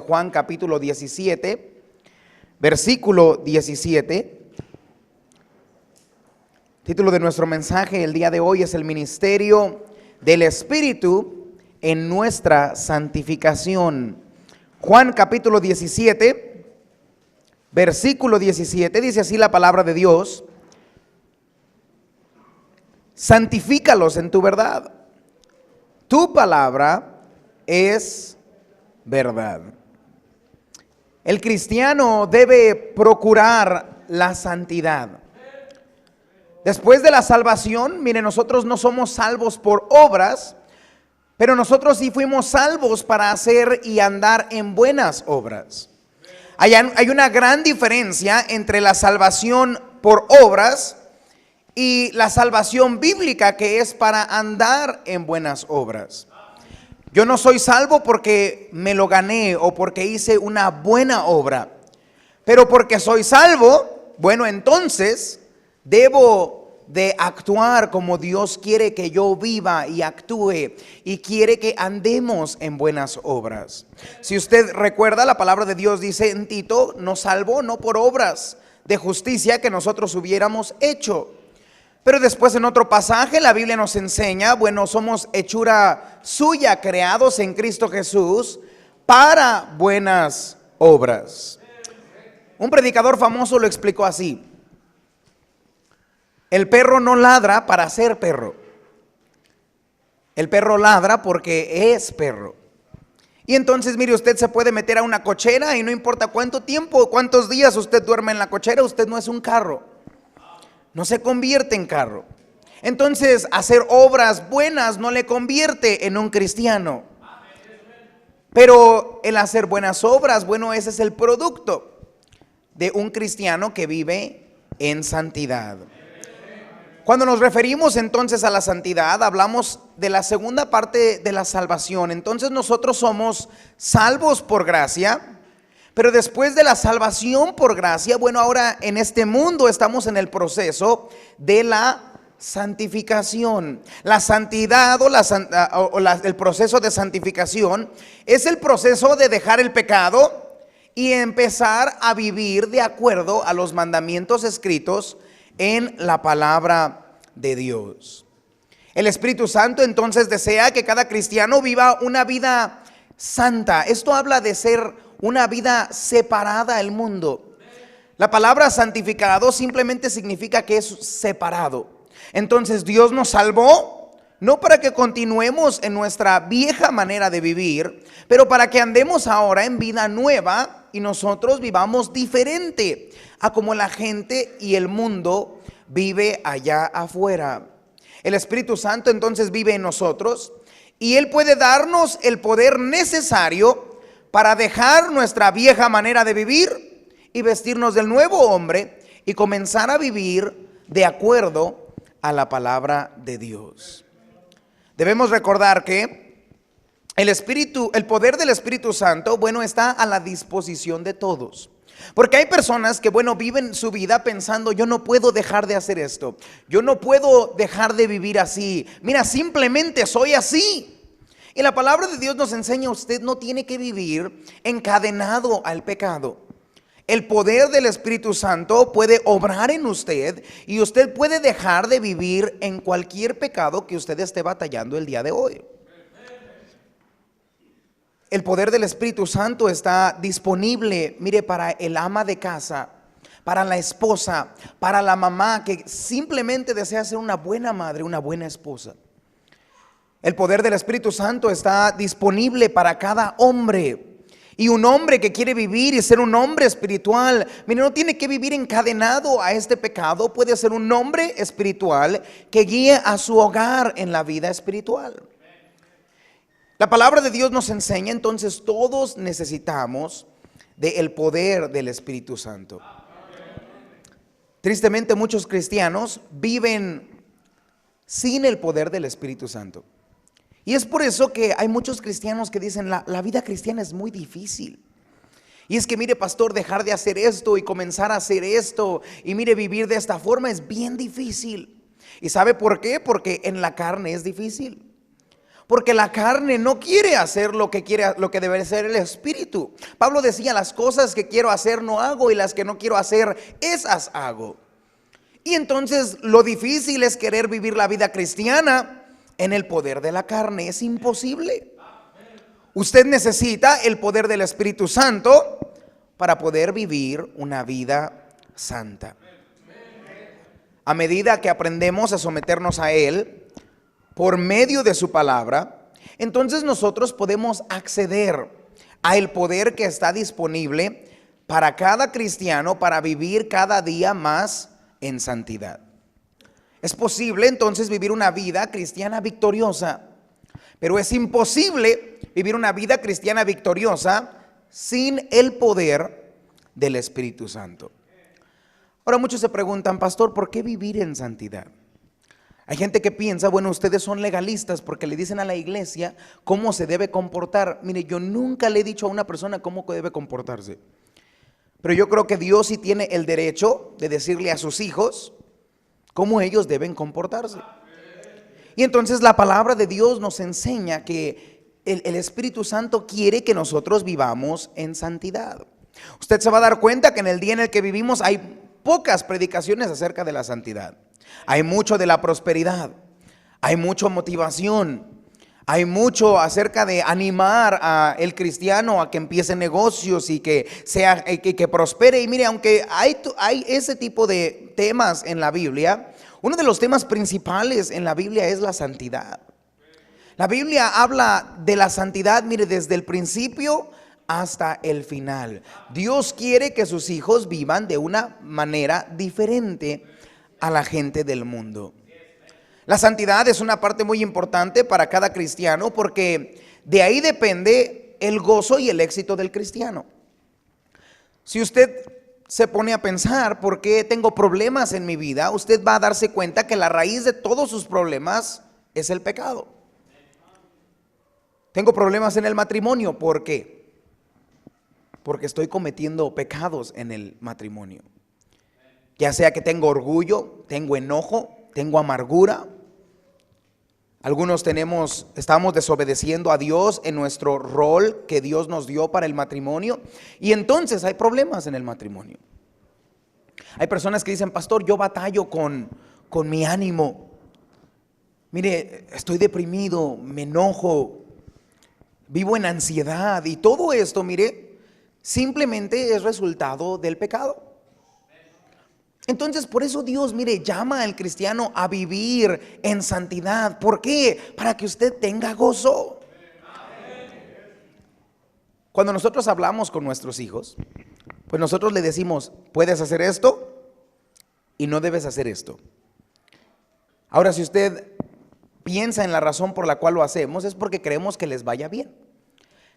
Juan capítulo 17, versículo 17. Título de nuestro mensaje el día de hoy es el ministerio del Espíritu en nuestra santificación. Juan capítulo 17, versículo 17, dice así la palabra de Dios: santifícalos en tu verdad, tu palabra es verdad. El cristiano debe procurar la santidad. Después de la salvación, mire, nosotros no somos salvos por obras, pero nosotros sí fuimos salvos para hacer y andar en buenas obras. Hay una gran diferencia entre la salvación por obras y la salvación bíblica, que es para andar en buenas obras. Yo no soy salvo porque me lo gané o porque hice una buena obra, pero porque soy salvo, bueno, entonces debo de actuar como Dios quiere que yo viva y actúe, y quiere que andemos en buenas obras. Si usted recuerda, la palabra de Dios dice en Tito: nos salvó no por obras de justicia que nosotros hubiéramos hecho. Pero después en otro pasaje la Biblia nos enseña, bueno, somos hechura suya, creados en Cristo Jesús para buenas obras. Un predicador famoso lo explicó así: el perro no ladra para ser perro, el perro ladra porque es perro. Y entonces, mire, usted se puede meter a una cochera y no importa cuánto tiempo, cuántos días usted duerme en la cochera, usted no es un carro, no se convierte en carro. Entonces, hacer obras buenas no le convierte en un cristiano. Pero el hacer buenas obras, bueno, ese es el producto de un cristiano que vive en santidad. Cuando nos referimos entonces a la santidad, hablamos de la segunda parte de la salvación. Entonces nosotros somos salvos por gracia, pero después de la salvación por gracia, bueno, ahora en este mundo estamos en el proceso de la santificación. La santidad el proceso de santificación es el proceso de dejar el pecado y empezar a vivir de acuerdo a los mandamientos escritos en la palabra de Dios. El Espíritu Santo entonces desea que cada cristiano viva una vida santa. Esto habla de ser una vida separada del mundo. La palabra santificado simplemente significa que es separado. Entonces Dios nos salvó no para que continuemos en nuestra vieja manera de vivir, pero para que andemos ahora en vida nueva y nosotros vivamos diferente a como la gente y el mundo vive allá afuera. El Espíritu Santo entonces vive en nosotros y Él puede darnos el poder necesario para dejar nuestra vieja manera de vivir y vestirnos del nuevo hombre y comenzar a vivir de acuerdo a la palabra de Dios. Debemos recordar que el poder del Espíritu Santo, bueno, está a la disposición de todos. Porque hay personas que, bueno, viven su vida pensando: yo no puedo dejar de hacer esto, yo no puedo dejar de vivir así, mira, simplemente soy así. Y la palabra de Dios nos enseña: usted no tiene que vivir encadenado al pecado. El poder del Espíritu Santo puede obrar en usted y usted puede dejar de vivir en cualquier pecado que usted esté batallando el día de hoy. El poder del Espíritu Santo está disponible, mire, para el ama de casa, para la esposa, para la mamá que simplemente desea ser una buena madre, una buena esposa. El poder del Espíritu Santo está disponible para cada hombre. Y un hombre que quiere vivir y ser un hombre espiritual, mire, no tiene que vivir encadenado a este pecado. Puede ser un hombre espiritual que guíe a su hogar en la vida espiritual. La palabra de Dios nos enseña, entonces todos necesitamos del poder del Espíritu Santo. Tristemente muchos cristianos viven sin el poder del Espíritu Santo. Y es por eso que hay muchos cristianos que dicen: la vida cristiana es muy difícil. Y es que, mire, pastor, dejar de hacer esto y comenzar a hacer esto, y mire, vivir de esta forma es bien difícil. ¿Y sabe por qué? Porque en la carne es difícil. Porque la carne no quiere hacer lo que debe ser el espíritu. Pablo decía, las cosas que quiero hacer no hago, y las que no quiero hacer, esas hago. Y entonces lo difícil es querer vivir la vida cristiana en el poder de la carne. Es imposible. Usted necesita el poder del Espíritu Santo para poder vivir una vida santa. A medida que aprendemos a someternos a Él por medio de su palabra, entonces nosotros podemos acceder a el poder que está disponible para cada cristiano para vivir cada día más en santidad. Es posible entonces vivir una vida cristiana victoriosa, pero es imposible vivir una vida cristiana victoriosa sin el poder del Espíritu Santo. Ahora muchos se preguntan, pastor, ¿por qué vivir en santidad? Hay gente que piensa, bueno, ustedes son legalistas porque le dicen a la iglesia cómo se debe comportar. Mire, yo nunca le he dicho a una persona cómo debe comportarse. Pero yo creo que Dios sí tiene el derecho de decirle a sus hijos cómo ellos deben comportarse. Y entonces la palabra de Dios nos enseña que el Espíritu Santo quiere que nosotros vivamos en santidad. Usted se va a dar cuenta que en el día en el que vivimos hay pocas predicaciones acerca de la santidad. Hay mucho de la prosperidad, hay mucha motivación, hay mucho acerca de animar al cristiano a que empiece negocios y que prospere. Y mire, aunque hay ese tipo de temas en la Biblia, uno de los temas principales en la Biblia es la santidad. La Biblia habla de la santidad, mire, desde el principio hasta el final. Dios quiere que sus hijos vivan de una manera diferente a la gente del mundo. La santidad es una parte muy importante para cada cristiano porque de ahí depende el gozo y el éxito del cristiano. Si usted se pone a pensar por qué tengo problemas en mi vida, usted va a darse cuenta que la raíz de todos sus problemas es el pecado. Tengo problemas en el matrimonio, ¿por qué? Porque estoy cometiendo pecados en el matrimonio. Ya sea que tengo orgullo, tengo enojo, tengo amargura. Algunos estamos desobedeciendo a Dios en nuestro rol que Dios nos dio para el matrimonio. Y entonces hay problemas en el matrimonio. Hay personas que dicen, pastor, yo batallo con mi ánimo. Mire, estoy deprimido, me enojo, vivo en ansiedad. Y todo esto, mire, simplemente es resultado del pecado. Entonces por eso Dios, mire, llama al cristiano a vivir en santidad. ¿Por qué? Para que usted tenga gozo. Cuando nosotros hablamos con nuestros hijos, pues nosotros le decimos, puedes hacer esto y no debes hacer esto. Ahora, si usted piensa en la razón por la cual lo hacemos, es porque queremos que les vaya bien.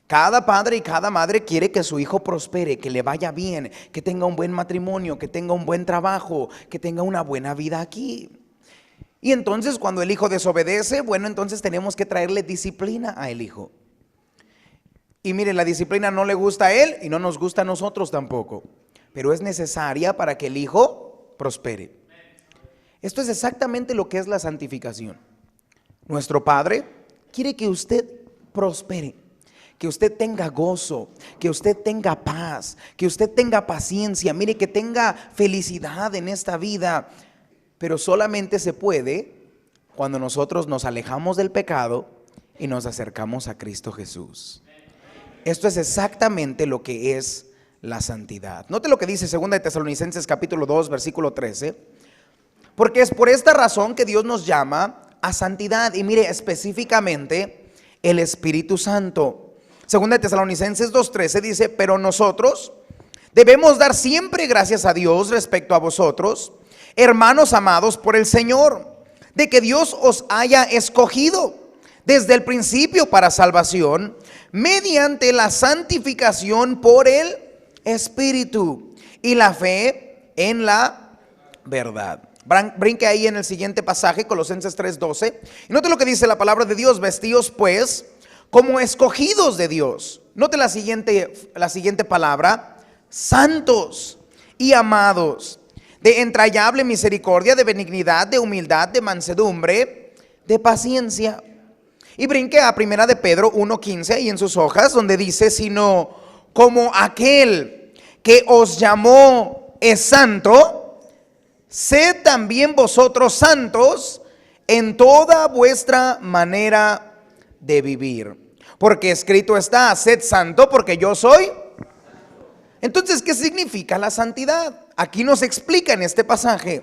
Cada padre y cada madre quiere que su hijo prospere, que le vaya bien, que tenga un buen matrimonio, que tenga un buen trabajo, que tenga una buena vida aquí. Y entonces cuando el hijo desobedece, bueno, entonces tenemos que traerle disciplina al hijo. Y mire, la disciplina no le gusta a él y no nos gusta a nosotros tampoco, pero es necesaria para que el hijo prospere. Esto es exactamente lo que es la santificación. Nuestro Padre quiere que usted prospere, que usted tenga gozo, que usted tenga paz, que usted tenga paciencia, mire, que tenga felicidad en esta vida. Pero solamente se puede cuando nosotros nos alejamos del pecado y nos acercamos a Cristo Jesús. Esto es exactamente lo que es la santidad. Note lo que dice 2 de Tesalonicenses capítulo 2 versículo 13. Porque es por esta razón que Dios nos llama a santidad. Y mire, específicamente el Espíritu Santo. 2 de Tesalonicenses 2:13 dice, pero nosotros debemos dar siempre gracias a Dios respecto a vosotros, hermanos amados por el Señor, de que Dios os haya escogido desde el principio para salvación, mediante la santificación por el Espíritu y la fe en la verdad. Brinque ahí en el siguiente pasaje, Colosenses 3:12. Y note lo que dice la palabra de Dios, vestíos pues como escogidos de Dios. Note la siguiente palabra, santos y amados, de entrañable misericordia, de benignidad, de humildad, de mansedumbre, de paciencia. Y brinque a Primera de Pedro 1:15 ahí en sus hojas, donde dice, sino como aquel que os llamó es santo, sed también vosotros santos en toda vuestra manera de vivir. Porque escrito está, sed santo porque yo soy. Entonces, ¿qué significa la santidad? Aquí nos explica en este pasaje.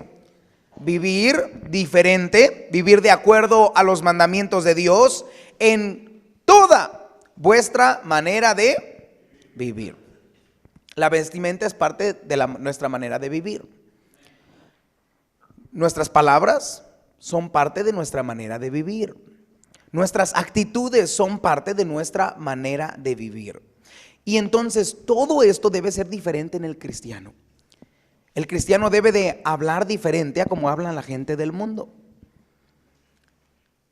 Vivir diferente, vivir de acuerdo a los mandamientos de Dios en toda vuestra manera de vivir. La vestimenta es parte de nuestra manera de vivir. Nuestras palabras son parte de nuestra manera de vivir. Nuestras actitudes son parte de nuestra manera de vivir. Y entonces todo esto debe ser diferente en el cristiano. El cristiano debe de hablar diferente a como habla la gente del mundo.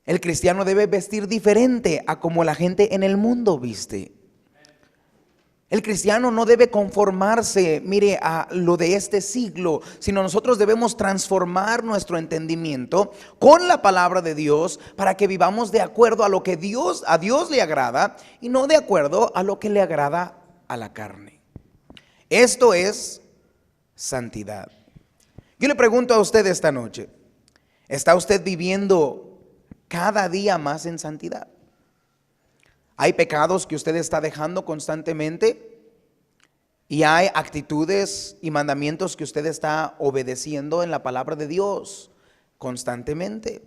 El cristiano debe vestir diferente a como la gente en el mundo viste. El cristiano no debe conformarse, mire, a lo de este siglo, sino nosotros debemos transformar nuestro entendimiento con la palabra de Dios para que vivamos de acuerdo a lo que a Dios le agrada y no de acuerdo a lo que le agrada a la carne. Esto es santidad. Yo le pregunto a usted esta noche, ¿está usted viviendo cada día más en santidad? ¿Hay pecados que usted está dejando constantemente? ¿Y hay actitudes y mandamientos que usted está obedeciendo en la palabra de Dios constantemente?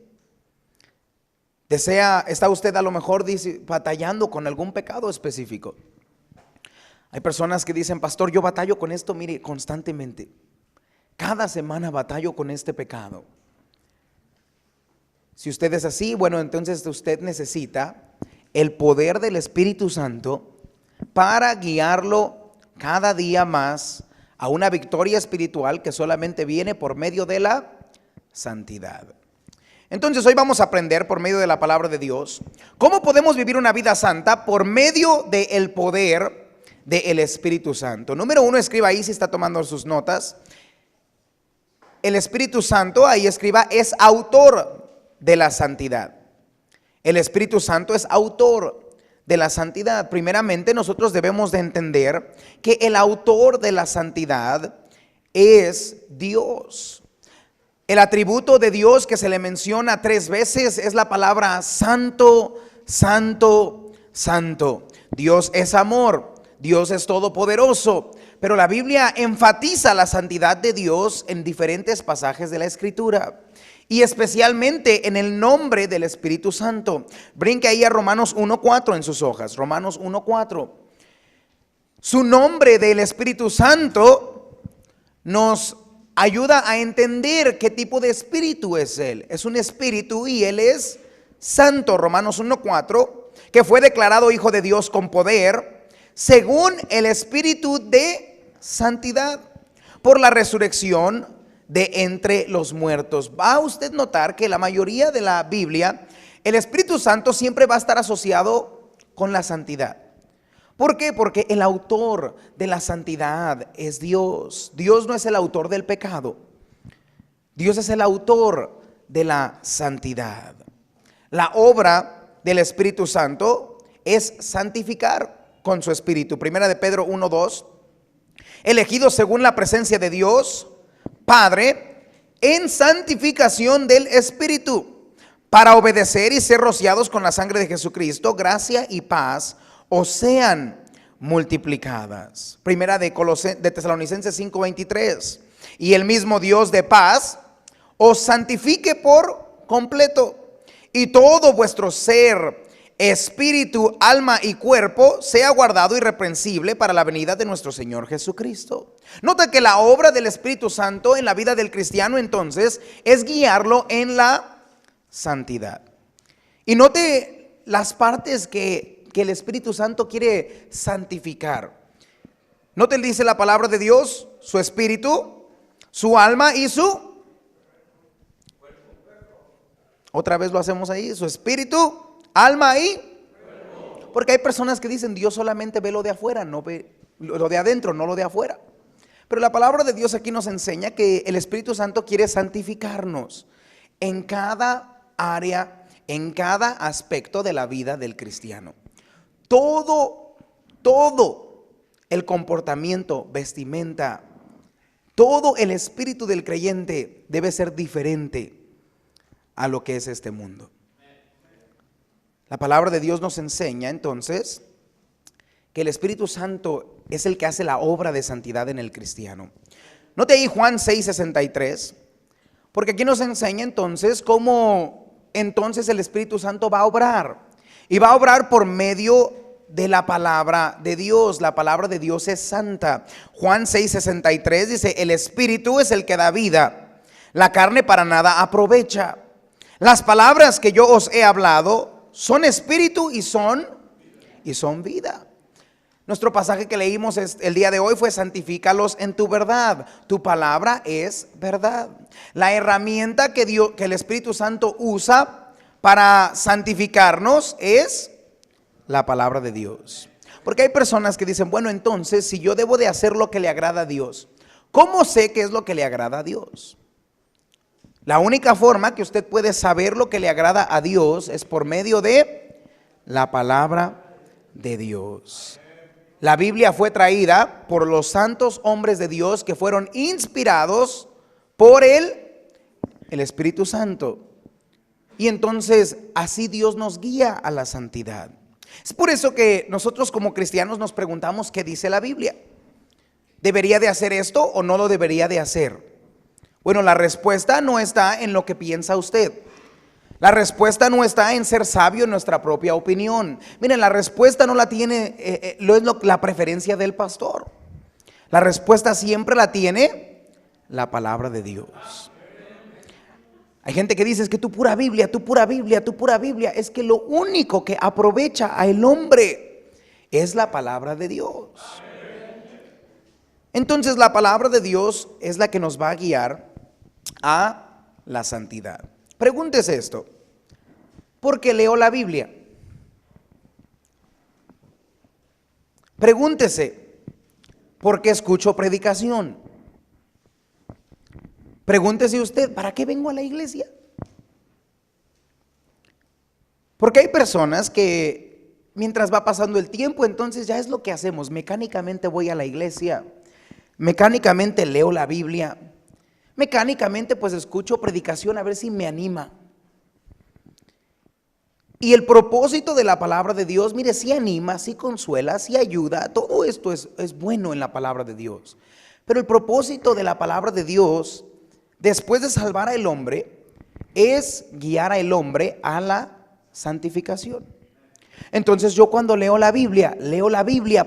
¿Está usted a lo mejor batallando con algún pecado específico? Hay personas que dicen, pastor, yo batallo con esto, mire, constantemente. Cada semana batallo con este pecado. Si usted es así, bueno, entonces usted necesita el poder del Espíritu Santo para guiarlo cada día más a una victoria espiritual que solamente viene por medio de la santidad. Entonces hoy vamos a aprender por medio de la palabra de Dios cómo podemos vivir una vida santa por medio del poder del Espíritu Santo. Número 1, escriba ahí si está tomando sus notas. El Espíritu Santo, ahí escriba, es autor de la santidad. El Espíritu Santo es autor de la santidad. Primeramente, nosotros debemos de entender que el autor de la santidad es Dios. El atributo de Dios que se le menciona 3 veces es la palabra santo, santo, santo. Dios es amor, Dios es todopoderoso, pero la Biblia enfatiza la santidad de Dios en diferentes pasajes de la Escritura. Y especialmente en el nombre del Espíritu Santo. Brinque ahí a Romanos 1:4 en sus hojas. Romanos 1:4. Su nombre del Espíritu Santo nos ayuda a entender qué tipo de espíritu es Él. Es un espíritu y Él es santo. Romanos 1:4. Que fue declarado Hijo de Dios con poder, según el Espíritu de santidad, por la resurrección de entre los muertos. Va a usted notar que la mayoría de la Biblia, el Espíritu Santo siempre va a estar asociado con la santidad. ¿Por qué? Porque el autor de la santidad es Dios. Dios no es el autor del pecado. Dios es el autor de la santidad. La obra del Espíritu Santo es santificar con su Espíritu. Primera de Pedro 1:2. Elegidos según la presencia de Dios Padre, en santificación del Espíritu, para obedecer y ser rociados con la sangre de Jesucristo, gracia y paz os sean multiplicadas. Primera de Tesalonicenses 5:23. Y el mismo Dios de paz os santifique por completo, y todo vuestro ser, espíritu, alma y cuerpo sea guardado irreprensible para la venida de nuestro Señor Jesucristo. Nota que la obra del Espíritu Santo en la vida del cristiano entonces es guiarlo en la santidad. Y note las partes que el Espíritu Santo quiere santificar. Note, dice la palabra de Dios, su espíritu, su alma y su... Otra vez lo hacemos ahí, su espíritu, alma y... Porque hay personas que dicen Dios solamente ve lo de afuera, no ve lo de adentro, no lo de afuera. Pero la palabra de Dios aquí nos enseña que el Espíritu Santo quiere santificarnos en cada área, en cada aspecto de la vida del cristiano. Todo el comportamiento, vestimenta, todo el espíritu del creyente debe ser diferente a lo que es este mundo. La palabra de Dios nos enseña entonces que el Espíritu Santo es el que hace la obra de santidad en el cristiano. Note ahí Juan 6:63, porque aquí nos enseña entonces cómo entonces el Espíritu Santo va a obrar. Y va a obrar por medio de la palabra de Dios. La palabra de Dios es santa. Juan 6:63 dice: el Espíritu es el que da vida, la carne para nada aprovecha. Las palabras que yo os he hablado son espíritu y son vida. Nuestro pasaje que leímos el día de hoy fue: santifícalos en tu verdad, tu palabra es verdad. La herramienta que el Espíritu Santo usa para santificarnos es la palabra de Dios. Porque hay personas que dicen: bueno, entonces si yo debo de hacer lo que le agrada a Dios, ¿cómo sé qué es lo que le agrada a Dios? La única forma que usted puede saber lo que le agrada a Dios es por medio de la palabra de Dios. La Biblia fue traída por los santos hombres de Dios que fueron inspirados por el Espíritu Santo. Y entonces así Dios nos guía a la santidad. Es por eso que nosotros como cristianos nos preguntamos: ¿qué dice la Biblia? ¿Debería de hacer esto o no lo debería de hacer? Bueno, la respuesta no está en lo que piensa usted. La respuesta no está en ser sabio en nuestra propia opinión. Miren, la respuesta no la tiene, la preferencia del pastor. La respuesta siempre la tiene la palabra de Dios. Hay gente que dice: es que tú pura Biblia, tú pura Biblia, tú pura Biblia. Es que lo único que aprovecha al hombre es la palabra de Dios. Entonces la palabra de Dios es la que nos va a guiar a la santidad. Pregúntese esto: ¿por qué leo la Biblia? Pregúntese: ¿por qué escucho predicación? Pregúntese usted: ¿para qué vengo a la iglesia? Porque hay personas que mientras va pasando el tiempo, entonces ya es lo que hacemos. Mecánicamente voy a la iglesia, mecánicamente leo la Biblia, mecánicamente pues escucho predicación a ver si me anima. Y el propósito de la palabra de Dios, mire, sí anima, sí consuela, sí ayuda. Todo esto es bueno en la palabra de Dios. Pero el propósito de la palabra de Dios, después de salvar al hombre, es guiar al hombre a la santificación. Entonces yo cuando leo la Biblia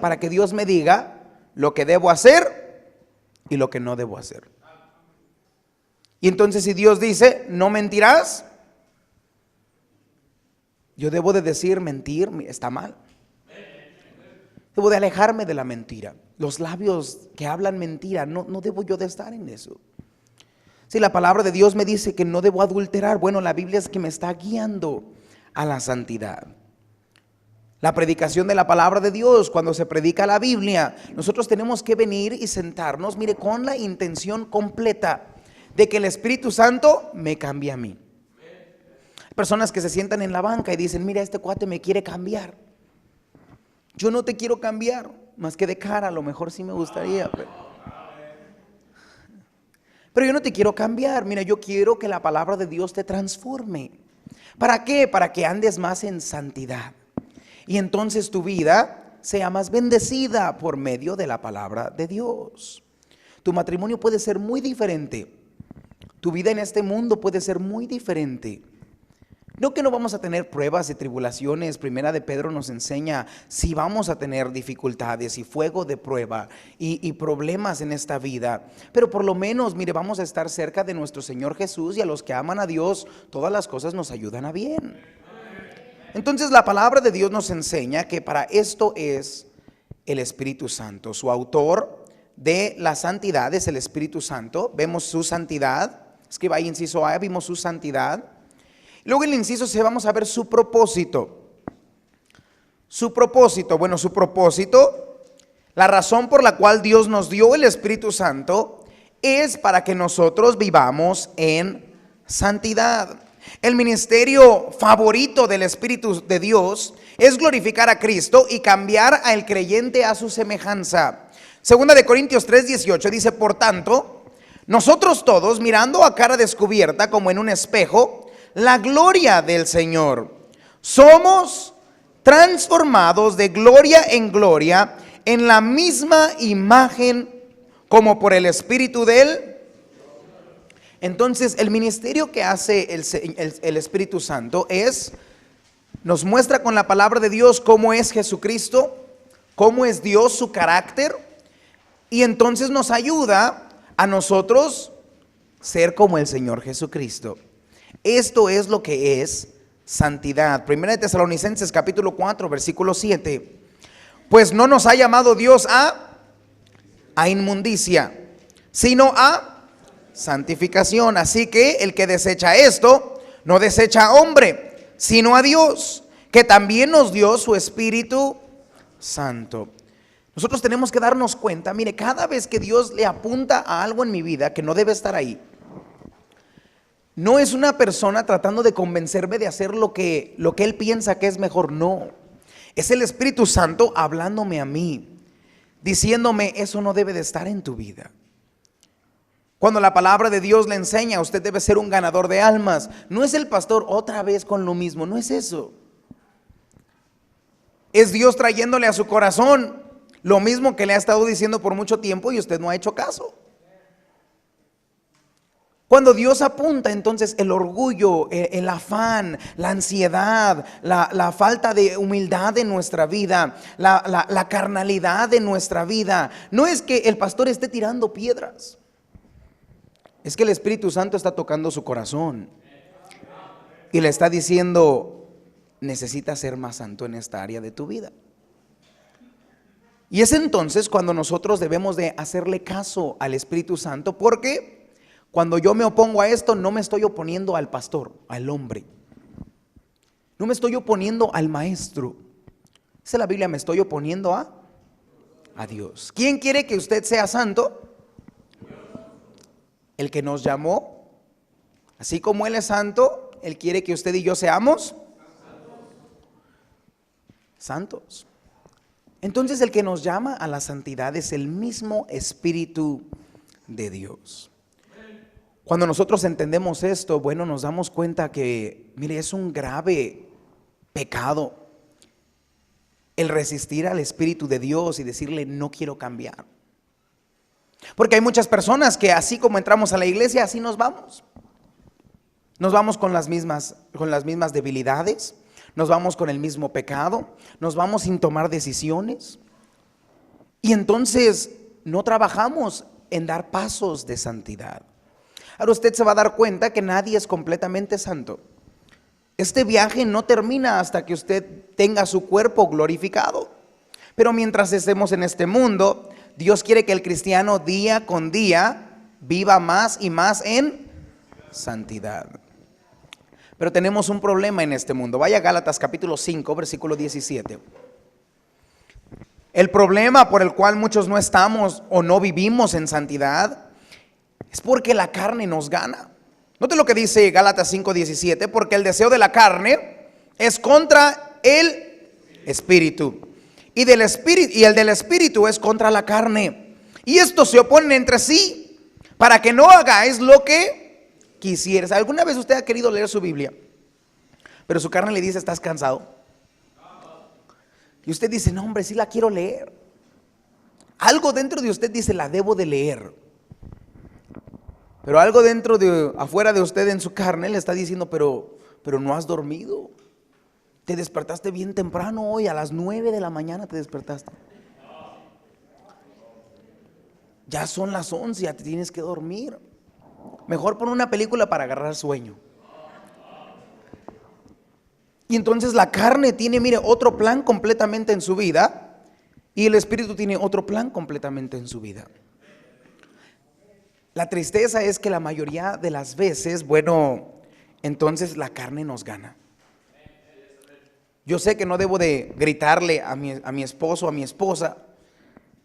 para que Dios me diga lo que debo hacer y lo que no debo hacer. Y entonces si Dios dice: no mentirás, yo debo de decir: mentir está mal. Debo de alejarme de la mentira. Los labios que hablan mentira, no debo yo de estar en eso. Si la palabra de Dios me dice que no debo adulterar, bueno, la Biblia es que me está guiando a la santidad. La predicación de la palabra de Dios, cuando se predica la Biblia, nosotros tenemos que venir y sentarnos, mire, con la intención completa de que el Espíritu Santo me cambie a mí. Hay personas que se sientan en la banca y dicen: mira, este cuate me quiere cambiar. Yo no te quiero cambiar, más que de cara, a lo mejor sí me gustaría, pero yo no te quiero cambiar. Mira, yo quiero que la palabra de Dios te transforme. ¿Para qué? Para que andes más en santidad. Y entonces tu vida sea más bendecida por medio de la palabra de Dios. Tu matrimonio puede ser muy diferente. Tu vida en este mundo puede ser muy diferente. No que no vamos a tener pruebas y tribulaciones. Primera de Pedro nos enseña si vamos a tener dificultades y fuego de prueba y problemas en esta vida. Pero por lo menos, mire, vamos a estar cerca de nuestro Señor Jesús, y a los que aman a Dios, todas las cosas nos ayudan a bien. Entonces la palabra de Dios nos enseña que para esto es el Espíritu Santo. Su autor de la santidad es el Espíritu Santo. Vemos su santidad. Escriba ahí inciso A, vimos su santidad. Luego en el inciso C vamos a ver su propósito. Su propósito, la razón por la cual Dios nos dio el Espíritu Santo es para que nosotros vivamos en santidad. El ministerio favorito del Espíritu de Dios es glorificar a Cristo y cambiar al creyente a su semejanza. Segunda de Corintios 3:18 dice: por tanto, nosotros todos, mirando a cara descubierta como en un espejo la gloria del Señor, somos transformados de gloria en gloria en la misma imagen como por el Espíritu de Él. Entonces el ministerio que hace el Espíritu Santo nos muestra con la palabra de Dios cómo es Jesucristo, cómo es Dios, su carácter, y entonces nos ayuda a nosotros ser como el Señor Jesucristo. Esto es lo que es santidad. Primera de Tesalonicenses capítulo 4 versículo 7. Pues no nos ha llamado Dios a inmundicia, sino a santificación. Así que el que desecha esto, no desecha a hombre, sino a Dios, que también nos dio su Espíritu Santo. Nosotros tenemos que darnos cuenta, mire, cada vez que Dios le apunta a algo en mi vida que no debe estar ahí, no es una persona tratando de convencerme de hacer lo que Él piensa que es mejor, no. Es el Espíritu Santo hablándome a mí, diciéndome: eso no debe de estar en tu vida. Cuando la palabra de Dios le enseña: usted debe ser un ganador de almas, no es el pastor otra vez con lo mismo, no es eso. Es Dios trayéndole a su corazón lo mismo que le ha estado diciendo por mucho tiempo y usted no ha hecho caso. Cuando Dios apunta, entonces el orgullo, el afán, la ansiedad, la falta de humildad en nuestra vida, la carnalidad de nuestra vida, no es que el pastor esté tirando piedras, es que el Espíritu Santo está tocando su corazón y le está diciendo: necesitas ser más santo en esta área de tu vida. Y es entonces cuando nosotros debemos de hacerle caso al Espíritu Santo, porque cuando yo me opongo a esto, no me estoy oponiendo al pastor, al hombre. No me estoy oponiendo al maestro. Dice la Biblia: me estoy oponiendo a Dios. ¿Quién quiere que usted sea santo? El que nos llamó. Así como Él es santo, Él quiere que usted y yo seamos santos. Entonces el que nos llama a la santidad es el mismo Espíritu de Dios. Cuando nosotros entendemos esto, bueno, nos damos cuenta que, mire, es un grave pecado el resistir al Espíritu de Dios y decirle: no quiero cambiar. Porque hay muchas personas que así como entramos a la iglesia, así nos vamos. Nos vamos con las mismas debilidades, nos vamos con el mismo pecado, nos vamos sin tomar decisiones. Y entonces no trabajamos en dar pasos de santidad. Ahora usted se va a dar cuenta que nadie es completamente santo. Este viaje no termina hasta que usted tenga su cuerpo glorificado. Pero mientras estemos en este mundo, Dios quiere que el cristiano día con día viva más y más en santidad. Pero tenemos un problema en este mundo. Vaya a Gálatas capítulo 5, versículo 17. El problema por el cual muchos no estamos o no vivimos en santidad es porque la carne nos gana. Note lo que dice Gálatas 5:17: porque el deseo de la carne es contra el espíritu, y el del espíritu es contra la carne, y estos se oponen entre sí, para que no hagáis lo que quisieras. ¿Alguna vez usted ha querido leer su Biblia, pero su carne le dice: estás cansado? Y usted dice: no, hombre, sí la quiero leer. Algo dentro de usted dice: la debo de leer. Pero algo afuera de usted en su carne le está diciendo: pero no has dormido. Te despertaste bien temprano hoy, a las 9 de la mañana te despertaste. Ya son las 11, ya te tienes que dormir. Mejor pon una película para agarrar sueño. Y entonces la carne tiene, mire, otro plan completamente en su vida, y el espíritu tiene otro plan completamente en su vida. La tristeza es que la mayoría de las veces, bueno, entonces la carne nos gana. Yo sé que no debo de gritarle a mi esposo o a mi esposa,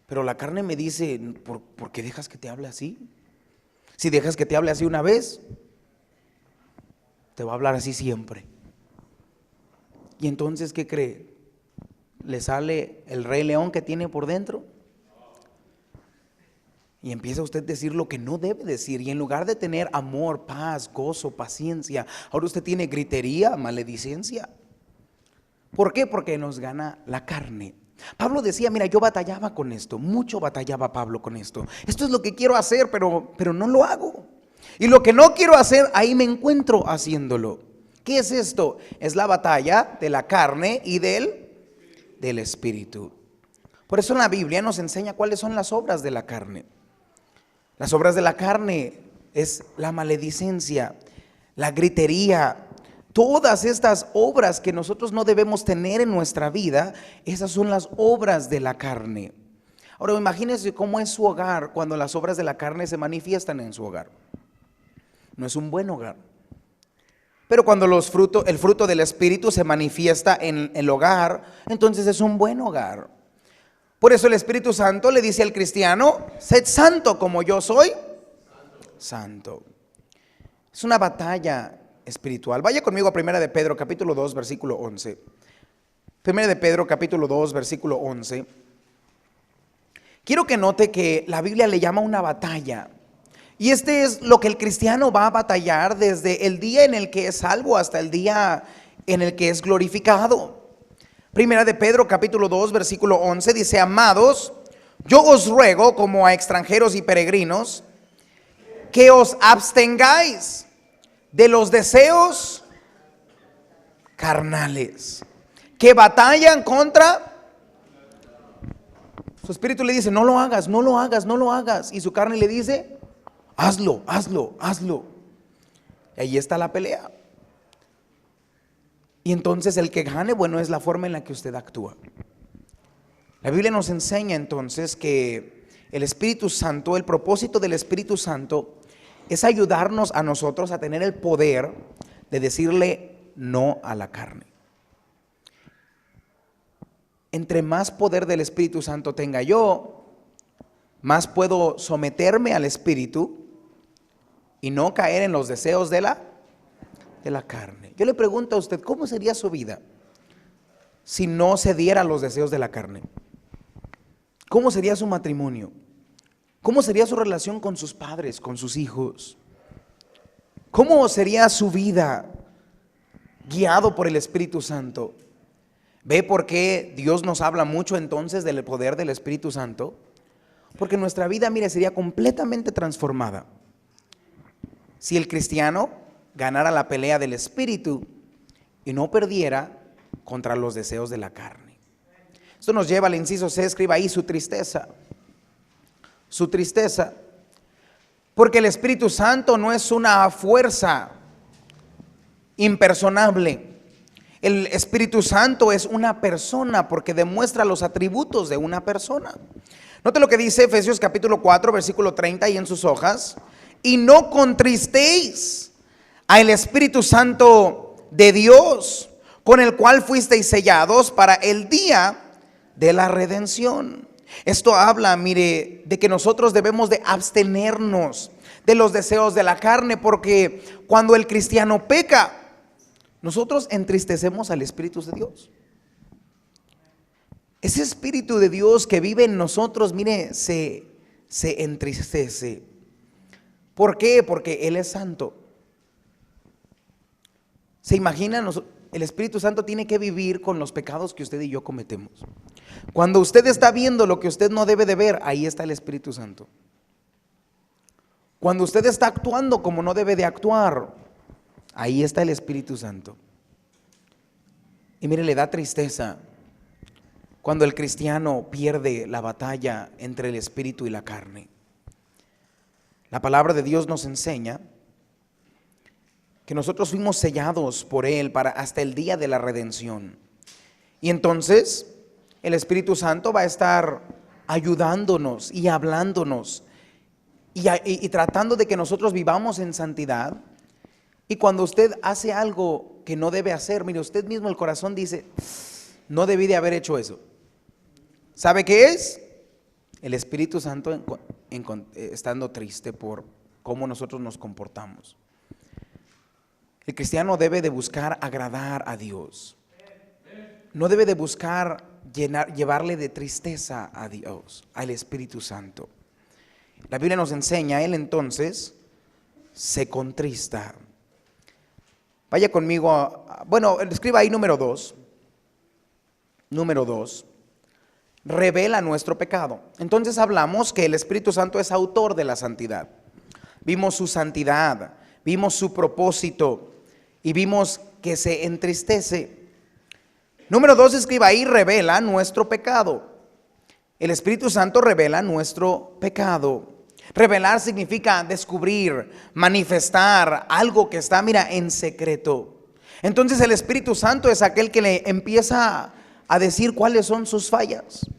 pero la carne me dice: ¿por qué dejas que te hable así? Si dejas que te hable así una vez, te va a hablar así siempre. Y entonces, ¿qué cree? Le sale el rey león que tiene por dentro y empieza usted a decir lo que no debe decir, y en lugar de tener amor, paz, gozo, paciencia, ahora usted tiene gritería, maledicencia. ¿Por qué? Porque nos gana la carne. Pablo decía, mira, yo batallaba con esto, mucho batallaba Pablo con esto. Esto es lo que quiero hacer, pero no lo hago. Y lo que no quiero hacer, ahí me encuentro haciéndolo. ¿Qué es esto? Es la batalla de la carne y del espíritu. Por eso en la Biblia nos enseña cuáles son las obras de la carne. Las obras de la carne es la maledicencia, la gritería. Todas estas obras que nosotros no debemos tener en nuestra vida, esas son las obras de la carne. Ahora imagínense cómo es su hogar cuando las obras de la carne se manifiestan en su hogar. No es un buen hogar. Pero cuando el fruto del Espíritu se manifiesta en el hogar, entonces es un buen hogar. Por eso el Espíritu Santo le dice al cristiano, sed santo como yo soy santo. Es una batalla espiritual. Vaya conmigo a 1 de Pedro capítulo 2 versículo 11. 1 de Pedro capítulo 2 versículo 11. Quiero que note que la Biblia le llama una batalla. Y este es lo que el cristiano va a batallar desde el día en el que es salvo hasta el día en el que es glorificado. Primera de Pedro capítulo 2 versículo 11 dice, amados, yo os ruego como a extranjeros y peregrinos que os abstengáis de los deseos carnales que batallan contra. Su espíritu le dice, no lo hagas, no lo hagas, no lo hagas. Y su carne le dice, hazlo, hazlo, hazlo. Y ahí está la pelea. Y entonces el que gane, bueno, es la forma en la que usted actúa. La Biblia nos enseña entonces que el Espíritu Santo, el propósito del Espíritu Santo es ayudarnos a nosotros a tener el poder de decirle no a la carne. Entre más poder del Espíritu Santo tenga yo, más puedo someterme al Espíritu y no caer en los deseos de la carne. Yo le pregunto a usted, ¿cómo sería su vida si no cediera a los deseos de la carne? ¿Cómo sería su matrimonio? ¿Cómo sería su relación con sus padres, con sus hijos? ¿Cómo sería su vida guiado por el Espíritu Santo? ¿Ve por qué Dios nos habla mucho entonces del poder del Espíritu Santo? Porque nuestra vida, mire, sería completamente transformada si el cristiano ganara la pelea del Espíritu y no perdiera contra los deseos de la carne. Esto nos lleva al inciso C, escriba ahí su tristeza. Su tristeza. Porque el Espíritu Santo no es una fuerza impersonable. El Espíritu Santo es una persona porque demuestra los atributos de una persona. Note lo que dice Efesios capítulo 4 versículo 30 y en sus hojas. Y no contristéis al Espíritu Santo de Dios, con el cual fuisteis sellados para el día de la redención. Esto habla, mire, de que nosotros debemos de abstenernos de los deseos de la carne, porque cuando el cristiano peca, nosotros entristecemos al Espíritu de Dios. Ese Espíritu de Dios que vive en nosotros, mire, se entristece. ¿Por qué? Porque Él es santo. ¿Se imaginan? El Espíritu Santo tiene que vivir con los pecados que usted y yo cometemos. Cuando usted está viendo lo que usted no debe de ver, ahí está el Espíritu Santo. Cuando usted está actuando como no debe de actuar, ahí está el Espíritu Santo. Y mire, le da tristeza cuando el cristiano pierde la batalla entre el Espíritu y la carne. La palabra de Dios nos enseña que nosotros fuimos sellados por Él para hasta el día de la redención. Y entonces el Espíritu Santo va a estar ayudándonos y hablándonos y tratando de que nosotros vivamos en santidad. Y cuando usted hace algo que no debe hacer, mire, usted mismo el corazón dice, no debí de haber hecho eso. ¿Sabe qué es? El Espíritu Santo estando triste por cómo nosotros nos comportamos. El cristiano debe de buscar agradar a Dios. No debe de buscar llevarle de tristeza a Dios, al Espíritu Santo. La Biblia nos enseña, Él entonces se contrista. Vaya conmigo, escriba ahí número 2. Número 2. Revela nuestro pecado. Entonces hablamos que el Espíritu Santo es autor de la santidad. Vimos su santidad, vimos su propósito y vimos que se entristece. Número 2, escriba ahí, revela nuestro pecado. El Espíritu Santo revela nuestro pecado. Revelar significa descubrir, manifestar algo que está, en secreto. Entonces el Espíritu Santo es aquel que le empieza a decir cuáles son sus fallas.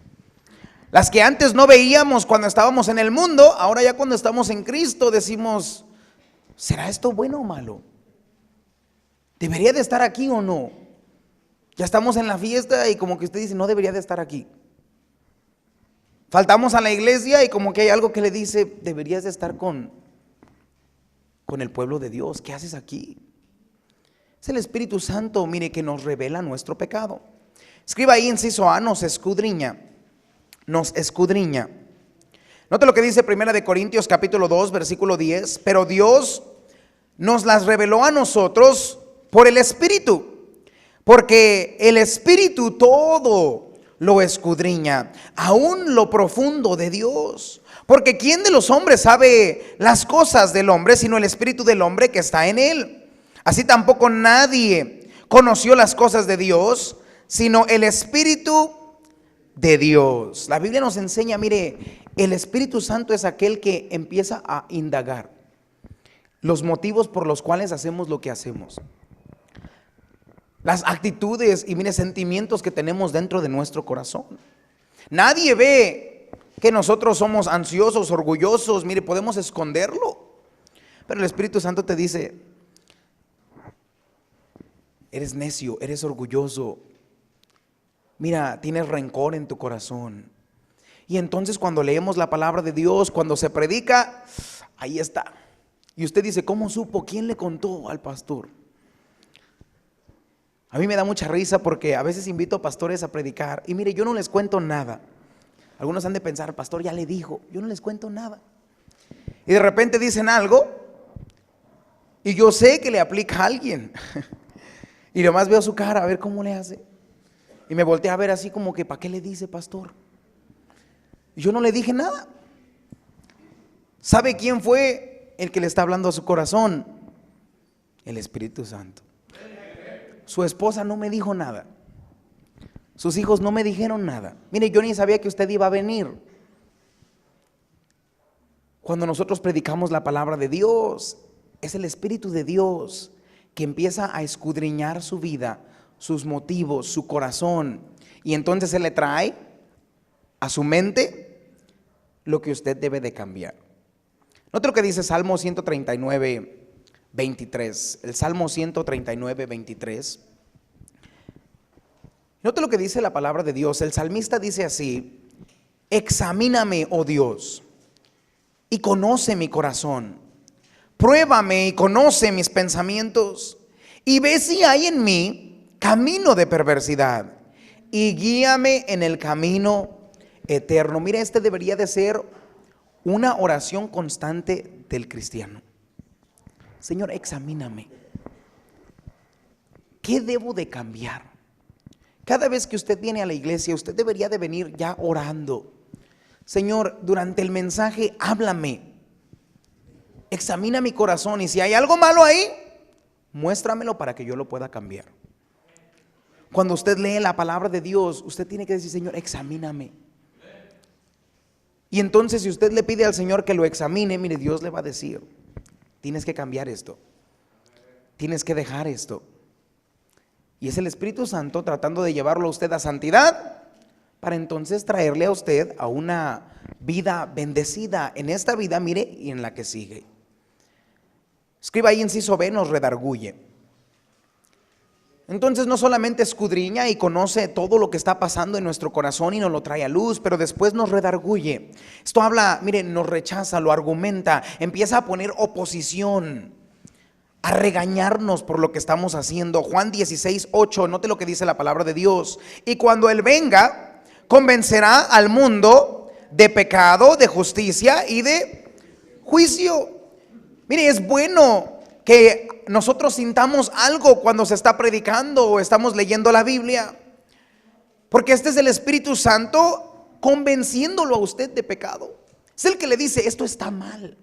Las que antes no veíamos cuando estábamos en el mundo, ahora ya cuando estamos en Cristo decimos, ¿será esto bueno o malo? ¿Debería de estar aquí o no? Ya estamos en la fiesta y como que usted dice, no debería de estar aquí. Faltamos a la iglesia y como que hay algo que le dice, deberías de estar con el pueblo de Dios. ¿Qué haces aquí? Es el Espíritu Santo, que nos revela nuestro pecado. Escriba ahí, inciso A, nos escudriña. Nos escudriña. Note lo que dice 1 Corintios capítulo 2, versículo 10. Pero Dios nos las reveló a nosotros por el Espíritu, porque el Espíritu todo lo escudriña, aún lo profundo de Dios. Porque ¿quién de los hombres sabe las cosas del hombre, sino el Espíritu del hombre que está en él? Así tampoco nadie conoció las cosas de Dios, sino el Espíritu de Dios. La Biblia nos enseña, el Espíritu Santo es aquel que empieza a indagar los motivos por los cuales hacemos lo que hacemos, las actitudes y sentimientos que tenemos dentro de nuestro corazón. Nadie ve que nosotros somos ansiosos, orgullosos, podemos esconderlo, pero el Espíritu Santo te dice, eres necio, eres orgulloso, tienes rencor en tu corazón. Y entonces cuando leemos la palabra de Dios, cuando se predica, ahí está. Y usted dice, ¿cómo supo? ¿Quién le contó al pastor? A mí me da mucha risa porque a veces invito a pastores a predicar y yo no les cuento nada. Algunos han de pensar, el pastor ya le dijo, yo no les cuento nada. Y de repente dicen algo y yo sé que le aplica a alguien. Y nomás veo su cara, a ver cómo le hace. Y me volteé a ver así como que, ¿para qué le dice, pastor? Y yo no le dije nada. ¿Sabe quién fue el que le está hablando a su corazón? El Espíritu Santo. Su esposa no me dijo nada. Sus hijos no me dijeron nada. Yo ni sabía que usted iba a venir. Cuando nosotros predicamos la palabra de Dios, es el Espíritu de Dios que empieza a escudriñar su vida, sus motivos, su corazón, y entonces Él le trae a su mente lo que usted debe de cambiar. Note lo que dice Salmo 139, 23. El Salmo 139, 23. Note lo que dice la palabra de Dios. El salmista dice así: examíname, oh Dios, y conoce mi corazón. Pruébame y conoce mis pensamientos, y ve si hay en mí camino de perversidad, y guíame en el camino eterno. Mira, este debería de ser una oración constante del cristiano. Señor, examíname. ¿Qué debo de cambiar? Cada vez que usted viene a la iglesia, usted debería de venir ya orando. Señor, durante el mensaje, háblame. Examina mi corazón, y si hay algo malo ahí, muéstramelo para que yo lo pueda cambiar. Cuando usted lee la palabra de Dios, usted tiene que decir: Señor, examíname. Y entonces, si usted le pide al Señor que lo examine, mire, Dios le va a decir: tienes que cambiar esto, tienes que dejar esto. Y es el Espíritu Santo tratando de llevarlo a usted a santidad, para entonces traerle a usted a una vida bendecida en esta vida, mire, y en la que sigue. Escriba ahí, inciso B, nos redarguye. Entonces no solamente escudriña y conoce todo lo que está pasando en nuestro corazón y nos lo trae a luz, pero después nos redarguye. Esto habla, mire, nos rechaza, lo argumenta, empieza a poner oposición a regañarnos por lo que estamos haciendo. Juan 16:8, note lo que dice la palabra de Dios. Y cuando Él venga, convencerá al mundo de pecado, de justicia y de juicio. Mire, es bueno que nosotros sintamos algo cuando se está predicando o estamos leyendo la Biblia, porque este es el Espíritu Santo convenciéndolo a usted de pecado. Es el que le dice, esto está mal.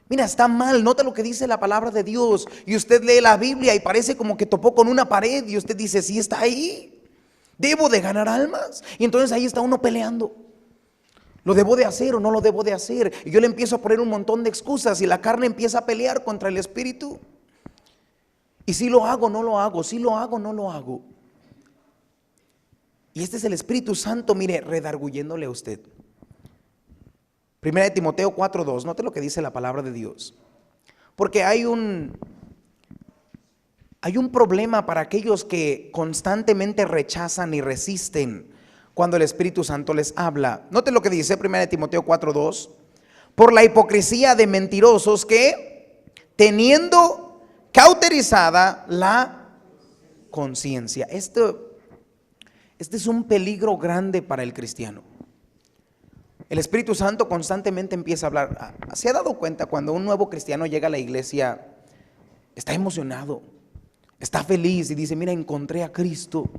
Mira, está mal, nota lo que dice la palabra de Dios. Y usted lee la Biblia y parece como que topó con una pared. Y usted dice, sí, está ahí. Debo de ganar almas. Y entonces ahí está uno peleando. ¿Lo debo de hacer o no lo debo de hacer? Y yo le empiezo a poner un montón de excusas y la carne empieza a pelear contra el Espíritu. Y si lo hago, no lo hago. Si lo hago, no lo hago. Y este es el Espíritu Santo, mire, redarguyéndole a usted. Primera de Timoteo 4:2, note lo que dice la palabra de Dios. Porque hay un problema para aquellos que constantemente rechazan y resisten cuando el Espíritu Santo les habla. Note lo que dice Primera de Timoteo 4:2. Por la hipocresía de mentirosos que, teniendo cauterizada la conciencia. Este es un peligro grande para el cristiano. El Espíritu Santo constantemente empieza a hablar. ¿Se ha dado cuenta cuando un nuevo cristiano llega a la iglesia? Está emocionado, está feliz y dice, mira, encontré a Cristo.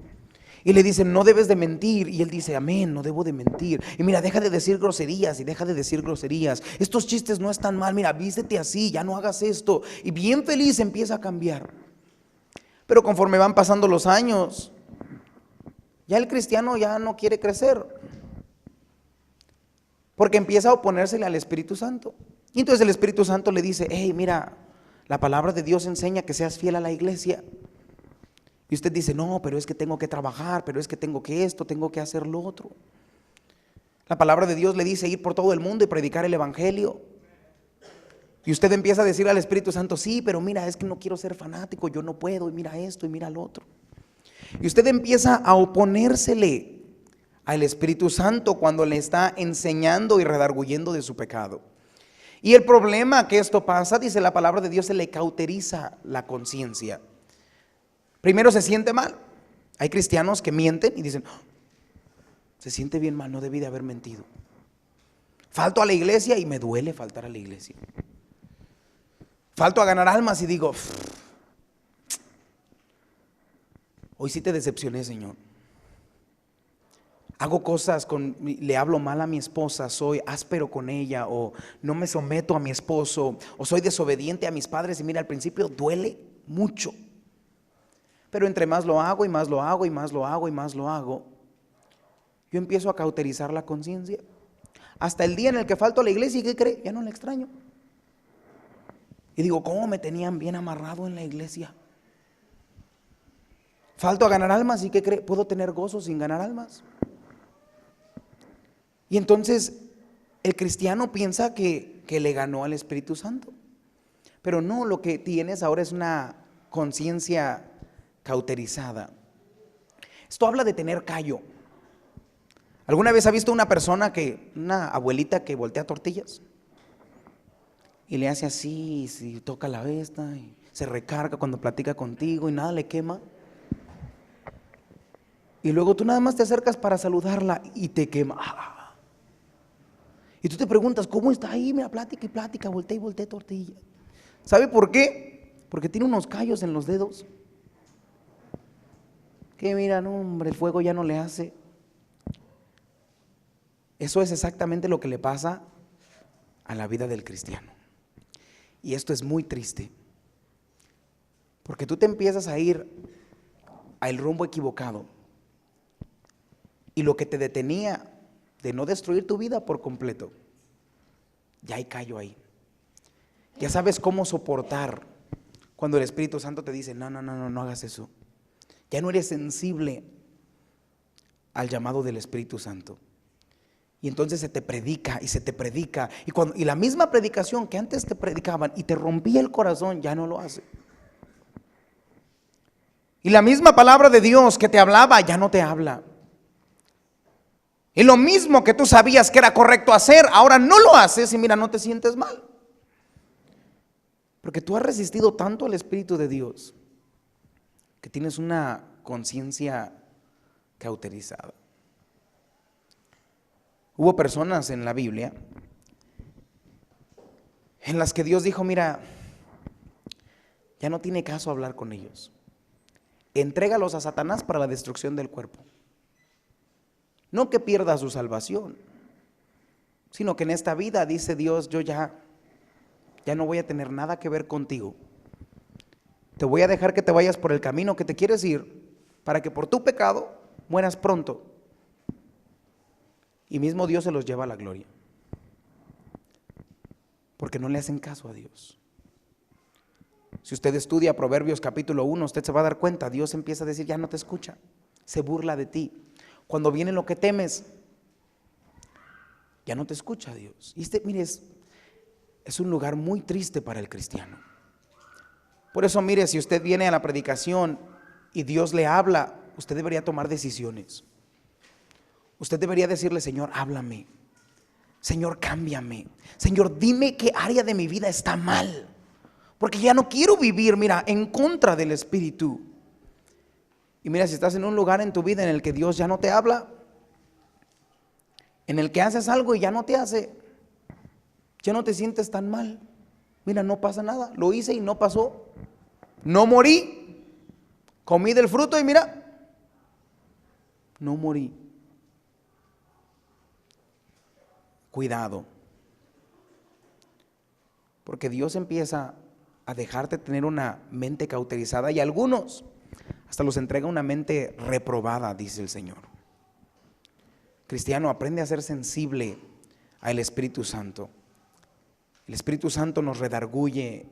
Y le dicen, no debes de mentir. Y él dice, amén, no debo de mentir. Y mira, deja de decir groserías y deja de decir groserías. Estos chistes no están mal, mira, vístete así, ya no hagas esto. Y bien feliz empieza a cambiar. Pero conforme van pasando los años, ya el cristiano ya no quiere crecer. Porque empieza a oponérsele al Espíritu Santo. Y entonces el Espíritu Santo le dice, hey, mira, la palabra de Dios enseña que seas fiel a la iglesia. Y usted dice, no, pero es que tengo que trabajar, pero es que tengo que esto, tengo que hacer lo otro. La palabra de Dios le dice ir por todo el mundo y predicar el evangelio. Y usted empieza a decir al Espíritu Santo, sí, pero mira, es que no quiero ser fanático, yo no puedo, y mira esto y mira lo otro. Y usted empieza a oponérsele al Espíritu Santo cuando le está enseñando y redarguyendo de su pecado. Y el problema que esto pasa, dice la palabra de Dios, se le cauteriza la conciencia. Primero se siente mal. Hay cristianos que mienten y dicen, oh, se siente bien mal, no debí de haber mentido. Falto a la iglesia y me duele faltar a la iglesia. Falto a ganar almas y digo, hoy sí te decepcioné, Señor. Hago cosas, le hablo mal a mi esposa, soy áspero con ella, o no me someto a mi esposo, o soy desobediente a mis padres. Y mira, al principio duele mucho. Pero entre más lo hago y más lo hago y más lo hago y más lo hago, yo empiezo a cauterizar la conciencia. Hasta el día en el que falto a la iglesia, ¿y qué cree? Ya no la extraño. Y digo, ¿cómo me tenían bien amarrado en la iglesia? Falto a ganar almas, ¿y qué cree? ¿Puedo tener gozo sin ganar almas? Y entonces el cristiano piensa que le ganó al Espíritu Santo. Pero no, lo que tienes ahora es una conciencia cauterizada. Esto habla de tener callo. ¿Alguna vez ha visto una abuelita que voltea tortillas? Y le hace así, y toca la esta, y se recarga cuando platica contigo y nada le quema. Y luego tú nada más te acercas para saludarla y te quema. Y tú te preguntas, ¿cómo está ahí? Mira, plática y plática, voltea y voltea tortilla. ¿Sabe por qué? Porque tiene unos callos en los dedos. Que mira, no, hombre, el fuego ya no le hace. Eso es exactamente lo que le pasa a la vida del cristiano. Y esto es muy triste. Porque tú te empiezas a ir al rumbo equivocado. Y lo que te detenía de no destruir tu vida por completo, ya hay callo ahí. Ya sabes cómo soportar cuando el Espíritu Santo te dice, no hagas eso. Ya no eres sensible al llamado del Espíritu Santo. Y entonces se te predica y se te predica. Y la misma predicación que antes te predicaban y te rompía el corazón, ya no lo hace. Y la misma palabra de Dios que te hablaba, ya no te habla. Y lo mismo que tú sabías que era correcto hacer, ahora no lo haces y mira, no te sientes mal. Porque tú has resistido tanto al Espíritu de Dios que tienes una conciencia cauterizada. Hubo personas en la Biblia en las que Dios dijo, mira, ya no tiene caso hablar con ellos. Entrégalos a Satanás para la destrucción del cuerpo. No que pierda su salvación, sino que en esta vida, dice Dios, yo ya no voy a tener nada que ver contigo. Te voy a dejar que te vayas por el camino que te quieres ir, para que por tu pecado mueras pronto. Y mismo Dios se los lleva a la gloria, porque no le hacen caso a Dios. Si usted estudia Proverbios capítulo 1, usted se va a dar cuenta, Dios empieza a decir, ya no te escucha, se burla de ti. Cuando viene lo que temes, ya no te escucha Dios. Y mire, es un lugar muy triste para el cristiano. Por eso, mire, si usted viene a la predicación y Dios le habla, usted debería tomar decisiones. Usted debería decirle, Señor, háblame. Señor, cámbiame. Señor, dime qué área de mi vida está mal. Porque ya no quiero vivir, mira, en contra del Espíritu. Y mira, si estás en un lugar en tu vida en el que Dios ya no te habla, en el que haces algo y ya no te hace, ya no te sientes tan mal. Mira, no pasa nada, lo hice y no pasó. No morí, comí del fruto y mira, no morí. Cuidado, porque Dios empieza a dejarte tener una mente cauterizada y algunos hasta los entrega una mente reprobada, dice el Señor. Cristiano, aprende a ser sensible al Espíritu Santo. El Espíritu Santo nos redarguye,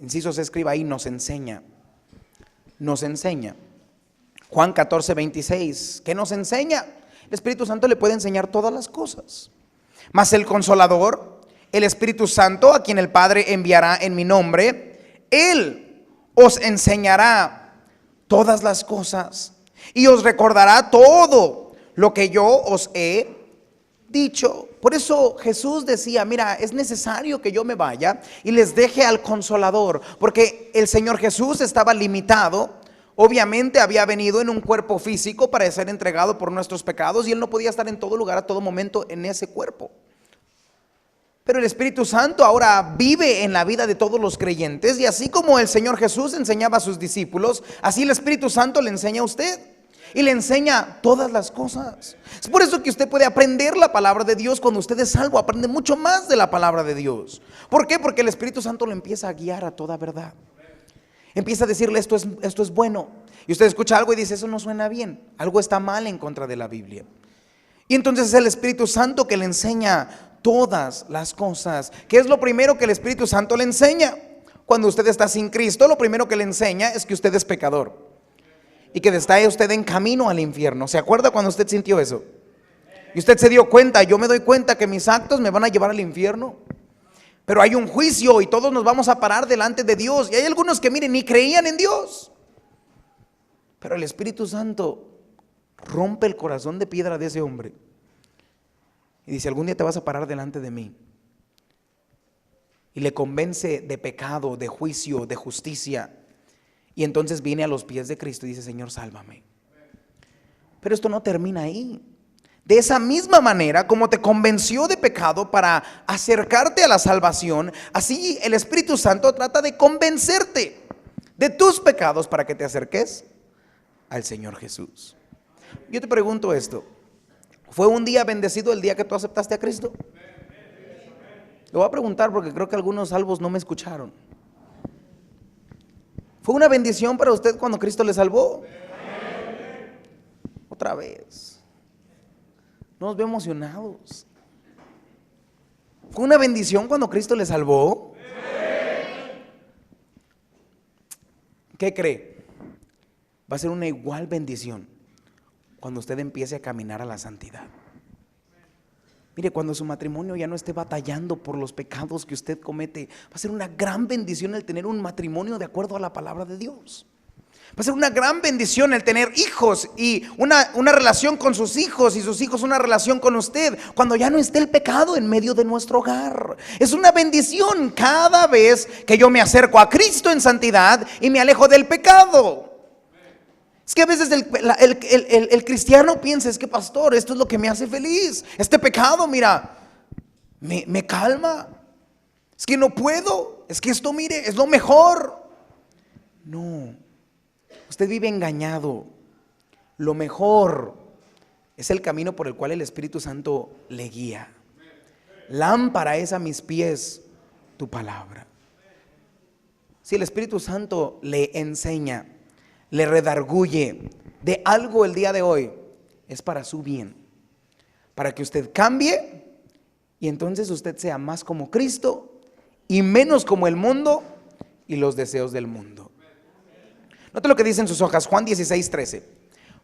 inciso se escriba ahí, nos enseña. Juan 14:26, ¿qué nos enseña? El Espíritu Santo le puede enseñar todas las cosas. Mas el Consolador, el Espíritu Santo, a quien el Padre enviará en mi nombre, Él os enseñará todas las cosas y os recordará todo lo que yo os he dicho. Por eso Jesús decía, mira, es necesario que yo me vaya y les deje al Consolador, porque el Señor Jesús estaba limitado. Obviamente había venido en un cuerpo físico para ser entregado por nuestros pecados y Él no podía estar en todo lugar, a todo momento en ese cuerpo. Pero el Espíritu Santo ahora vive en la vida de todos los creyentes y así como el Señor Jesús enseñaba a sus discípulos, así el Espíritu Santo le enseña a usted y le enseña todas las cosas. Es por eso que usted puede aprender la palabra de Dios. Cuando usted es salvo, aprende mucho más de la palabra de Dios. ¿Por qué? Porque el Espíritu Santo lo empieza a guiar a toda verdad. Empieza a decirle esto es bueno. Y usted escucha algo y dice, eso no suena bien. Algo está mal en contra de la Biblia. Y entonces es el Espíritu Santo que le enseña todas las cosas. ¿Qué es lo primero que el Espíritu Santo le enseña? Cuando usted está sin Cristo, lo primero que le enseña es que usted es pecador y que está usted en camino al infierno. ¿Se acuerda cuando usted sintió eso? Y usted se dio cuenta, yo me doy cuenta que mis actos me van a llevar al infierno. Pero hay un juicio y todos nos vamos a parar delante de Dios. Y hay algunos que miren, ni creían en Dios. Pero el Espíritu Santo rompe el corazón de piedra de ese hombre. Y dice, algún día te vas a parar delante de mí. Y le convence de pecado, de juicio, de justicia. Y entonces viene a los pies de Cristo y dice, Señor, sálvame. Pero esto no termina ahí. De esa misma manera, como te convenció de pecado para acercarte a la salvación, así el Espíritu Santo trata de convencerte de tus pecados para que te acerques al Señor Jesús. Yo te pregunto esto, ¿fue un día bendecido el día que tú aceptaste a Cristo? Lo voy a preguntar porque creo que algunos salvos no me escucharon. ¿Fue una bendición para usted cuando Cristo le salvó? Otra vez. No nos ve emocionados. ¿Fue una bendición cuando Cristo le salvó? ¿Qué cree? Va a ser una igual bendición cuando usted empiece a caminar a la santidad. Mire, cuando su matrimonio ya no esté batallando por los pecados que usted comete, va a ser una gran bendición el tener un matrimonio de acuerdo a la palabra de Dios. Va a ser una gran bendición el tener hijos y una relación con sus hijos y sus hijos una relación con usted cuando ya no esté el pecado en medio de nuestro hogar. Es una bendición cada vez que yo me acerco a Cristo en santidad y me alejo del pecado. Es que a veces el cristiano piensa, es que pastor, esto es lo que me hace feliz. Este pecado, mira, me calma. Es que no puedo, es que esto, mire, es lo mejor. No, usted vive engañado. Lo mejor es el camino por el cual el Espíritu Santo le guía. Lámpara es a mis pies tu palabra. Si el Espíritu Santo le enseña, le redarguye de algo el día de hoy, es para su bien, para que usted cambie y entonces usted sea más como Cristo y menos como el mundo y los deseos del mundo. Note lo que dice en sus hojas, Juan 16:13.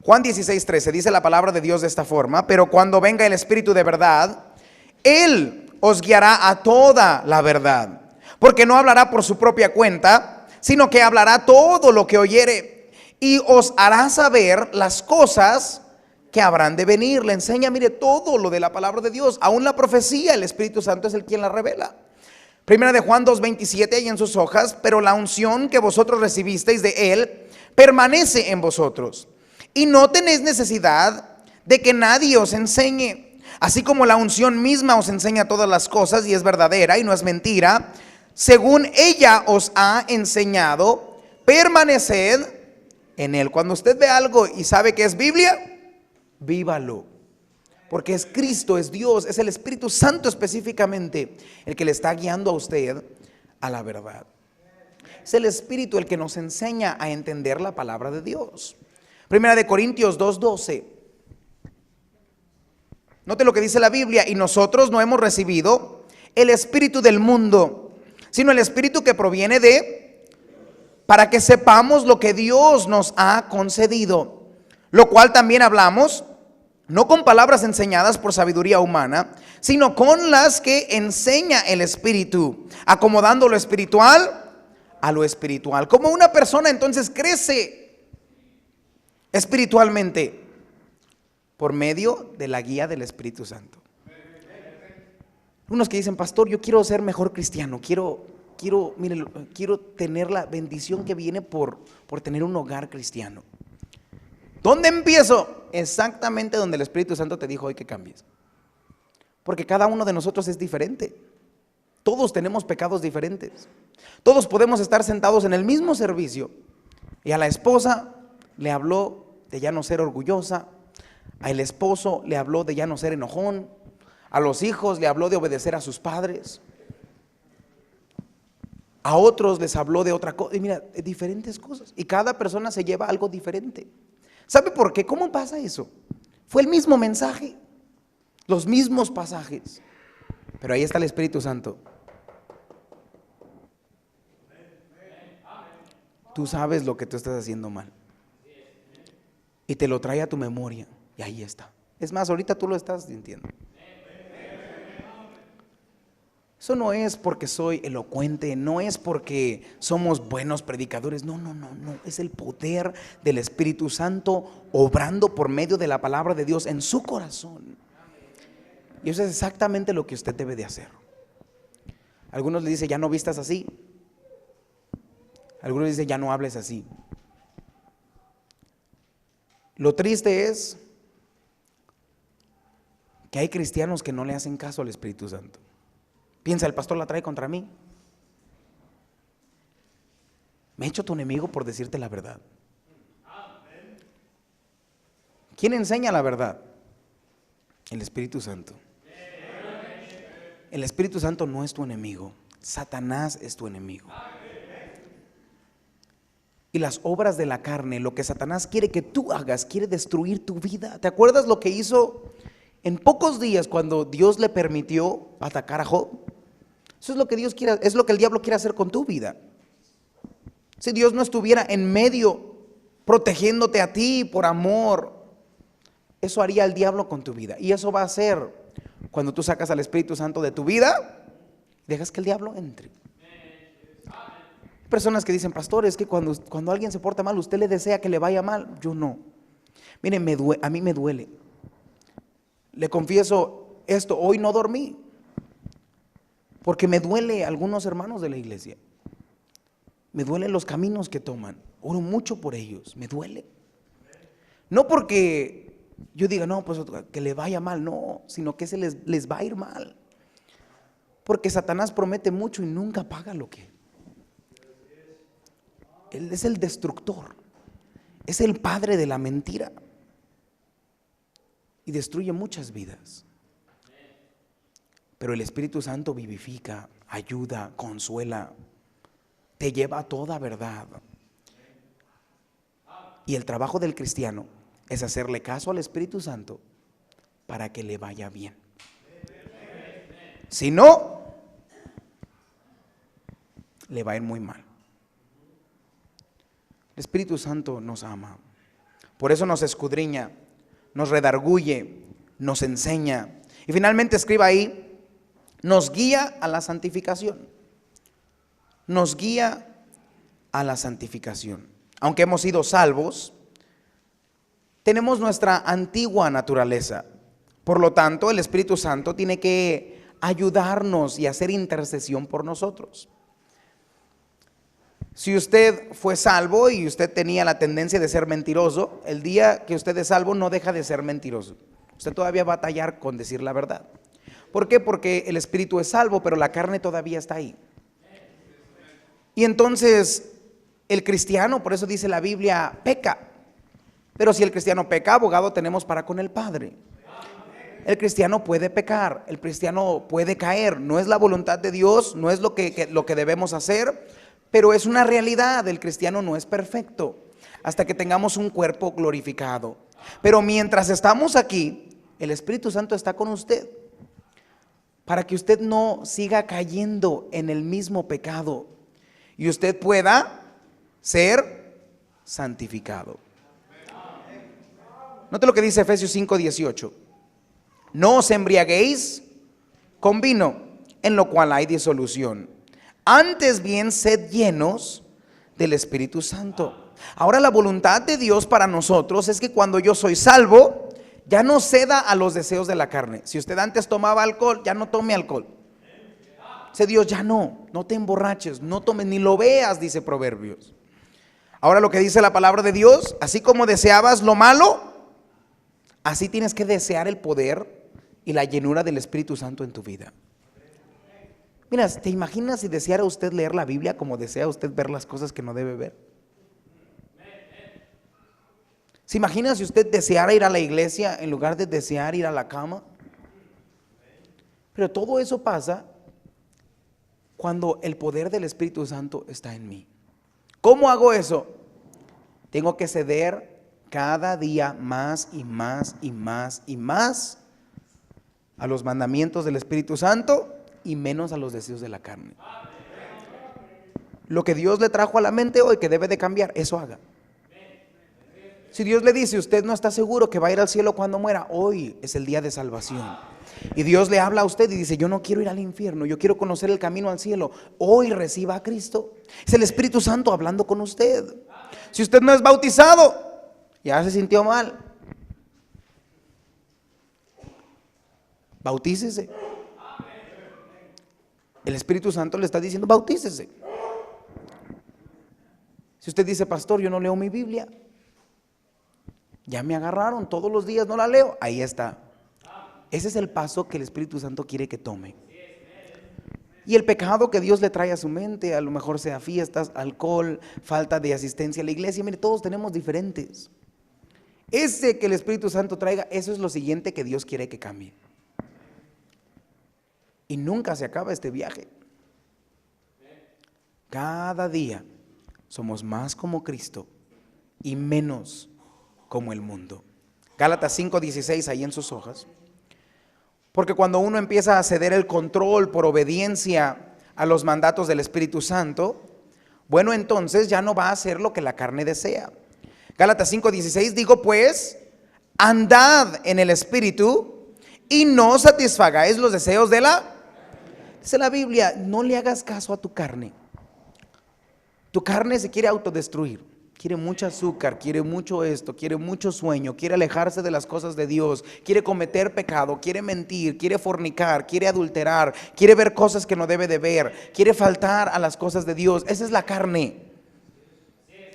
Juan 16:13 dice la palabra de Dios de esta forma: pero cuando venga el Espíritu de verdad, Él os guiará a toda la verdad, porque no hablará por su propia cuenta, sino que hablará todo lo que oyere y os hará saber las cosas que habrán de venir. Le enseña, mire, todo lo de la palabra de Dios, aún la profecía, el Espíritu Santo es el quien la revela. Primera de Juan 2:27, ahí en sus hojas: pero la unción que vosotros recibisteis de Él permanece en vosotros, y no tenéis necesidad de que nadie os enseñe. Así como la unción misma os enseña todas las cosas y es verdadera y no es mentira, según ella os ha enseñado, permaneced en Él. Cuando usted ve algo y sabe que es Biblia, vívalo. Porque es Cristo, es Dios, es el Espíritu Santo específicamente el que le está guiando a usted a la verdad. Es el Espíritu el que nos enseña a entender la palabra de Dios. Primera de Corintios 2:12. Note lo que dice la Biblia: y nosotros no hemos recibido el espíritu del mundo, sino el Espíritu que proviene para que sepamos lo que Dios nos ha concedido, lo cual también hablamos, no con palabras enseñadas por sabiduría humana, sino con las que enseña el Espíritu, acomodando lo espiritual a lo espiritual. Como una persona entonces crece espiritualmente por medio de la guía del Espíritu Santo. Unos que dicen: pastor, yo quiero ser mejor cristiano, quiero tener la bendición que viene por tener un hogar cristiano. ¿Dónde empiezo? Exactamente donde el Espíritu Santo te dijo hoy que cambies. Porque cada uno de nosotros es diferente. Todos tenemos pecados diferentes. Todos podemos estar sentados en el mismo servicio y a la esposa le habló de ya no ser orgullosa, al esposo le habló de ya no ser enojón, a los hijos le habló de obedecer a sus padres, a otros les habló de otra cosa. Y mira, diferentes cosas. Y cada persona se lleva algo diferente. ¿Sabe por qué? ¿Cómo pasa eso? Fue el mismo mensaje, los mismos pasajes, pero ahí está el Espíritu Santo. Tú sabes lo que tú estás haciendo mal y te lo trae a tu memoria y ahí está. Es más, ahorita tú lo estás sintiendo. Eso no es porque soy elocuente, no es porque somos buenos predicadores, no, es el poder del Espíritu Santo obrando por medio de la palabra de Dios en su corazón. Y eso es exactamente lo que usted debe de hacer. Algunos le dicen: ya no vistas así. Algunos dicen: ya no hables así. Lo triste es que hay cristianos que no le hacen caso al Espíritu Santo. Piensa: el pastor la trae contra mí. Me he hecho tu enemigo por decirte la verdad. ¿Quién enseña la verdad? El Espíritu Santo. El Espíritu Santo no es tu enemigo. Satanás es tu enemigo. Y las obras de la carne, lo que Satanás quiere que tú hagas, quiere destruir tu vida. ¿Te acuerdas lo que hizo en pocos días cuando Dios le permitió atacar a Job? Eso es lo que Dios quiere, es lo que el diablo quiere hacer con tu vida. Si Dios no estuviera en medio protegiéndote a ti por amor, eso haría el diablo con tu vida. Y eso va a ser cuando tú sacas al Espíritu Santo de tu vida, dejas que el diablo entre. Hay personas que dicen, pastor, es que cuando alguien se porta mal, usted le desea que le vaya mal. Yo no. Mire, a mí me duele. Le confieso esto, hoy no dormí, porque me duele algunos hermanos de la iglesia. Me duelen los caminos que toman. Oro mucho por ellos, me duele. No porque yo diga, no, pues que le vaya mal, no, sino que les va a ir mal. Porque Satanás promete mucho y nunca paga lo que. Él es el destructor, es el padre de la mentira y destruye muchas vidas. Pero el Espíritu Santo vivifica, ayuda, consuela, te lleva a toda verdad. Y el trabajo del cristiano es hacerle caso al Espíritu Santo para que le vaya bien. Si no, le va a ir muy mal. El Espíritu Santo nos ama, por eso nos escudriña, nos redarguye, nos enseña y finalmente escriba ahí, nos guía a la santificación. Nos guía a la santificación. Aunque hemos sido salvos, tenemos nuestra antigua naturaleza. Por lo tanto, el Espíritu Santo tiene que ayudarnos y hacer intercesión por nosotros. Si usted fue salvo y usted tenía la tendencia de ser mentiroso, el día que usted es salvo no deja de ser mentiroso. Usted todavía va a batallar con decir la verdad. ¿Por qué? Porque el espíritu es salvo, pero la carne todavía está ahí. Y entonces el cristiano, por eso dice la Biblia, peca. Pero si el cristiano peca, abogado tenemos para con el Padre. El cristiano puede pecar, el cristiano puede caer. No es la voluntad de Dios, no es lo que debemos hacer, pero es una realidad. El cristiano no es perfecto hasta que tengamos un cuerpo glorificado. Pero mientras estamos aquí, el Espíritu Santo está con usted para que usted no siga cayendo en el mismo pecado y usted pueda ser santificado. Note lo que dice Efesios 5:18. No os embriaguéis con vino, en lo cual hay disolución. Antes bien, sed llenos del Espíritu Santo. Ahora la voluntad de Dios para nosotros es que cuando yo soy salvo, ya no ceda a los deseos de la carne. Si usted antes tomaba alcohol, ya no tome alcohol. Dice Dios, ya no te emborraches, no tomes, ni lo veas, dice Proverbios. Ahora lo que dice la palabra de Dios, así como deseabas lo malo, así tienes que desear el poder y la llenura del Espíritu Santo en tu vida. Mira, ¿te imaginas si deseara usted leer la Biblia como desea usted ver las cosas que no debe ver? ¿Se imagina si usted deseara ir a la iglesia en lugar de desear ir a la cama? Pero todo eso pasa cuando el poder del Espíritu Santo está en mí. ¿Cómo hago eso? Tengo que ceder cada día más y más y más y más a los mandamientos del Espíritu Santo y menos a los deseos de la carne. Lo que Dios le trajo a la mente hoy que debe de cambiar, eso haga. Si Dios le dice, usted no está seguro que va a ir al cielo cuando muera, hoy es el día de salvación. Y Dios le habla a usted y dice, yo no quiero ir al infierno, yo quiero conocer el camino al cielo. Hoy reciba a Cristo. Es el Espíritu Santo hablando con usted. Si usted no es bautizado, ya se sintió mal, bautícese. El Espíritu Santo le está diciendo, bautícese. Si usted dice, pastor, yo no leo mi Biblia, ya me agarraron, todos los días no la leo, ahí está. Ese es el paso que el Espíritu Santo quiere que tome. Y el pecado que Dios le trae a su mente, a lo mejor sea fiestas, alcohol, falta de asistencia a la iglesia, mire, todos tenemos diferentes. Ese que el Espíritu Santo traiga, eso es lo siguiente que Dios quiere que cambie. Y nunca se acaba este viaje. Cada día somos más como Cristo y menos como el mundo. Gálatas 5:16 ahí en sus hojas. Porque cuando uno empieza a ceder el control por obediencia a los mandatos del Espíritu Santo, bueno, entonces ya no va a hacer lo que la carne desea. Gálatas 5:16, digo pues, andad en el Espíritu y no satisfagáis los deseos de la... Dice la Biblia, no le hagas caso a tu carne. Tu carne se quiere autodestruir, quiere mucho azúcar, quiere mucho esto, quiere mucho sueño, quiere alejarse de las cosas de Dios, quiere cometer pecado, quiere mentir, quiere fornicar, quiere adulterar, quiere ver cosas que no debe de ver, quiere faltar a las cosas de Dios. Esa es la carne.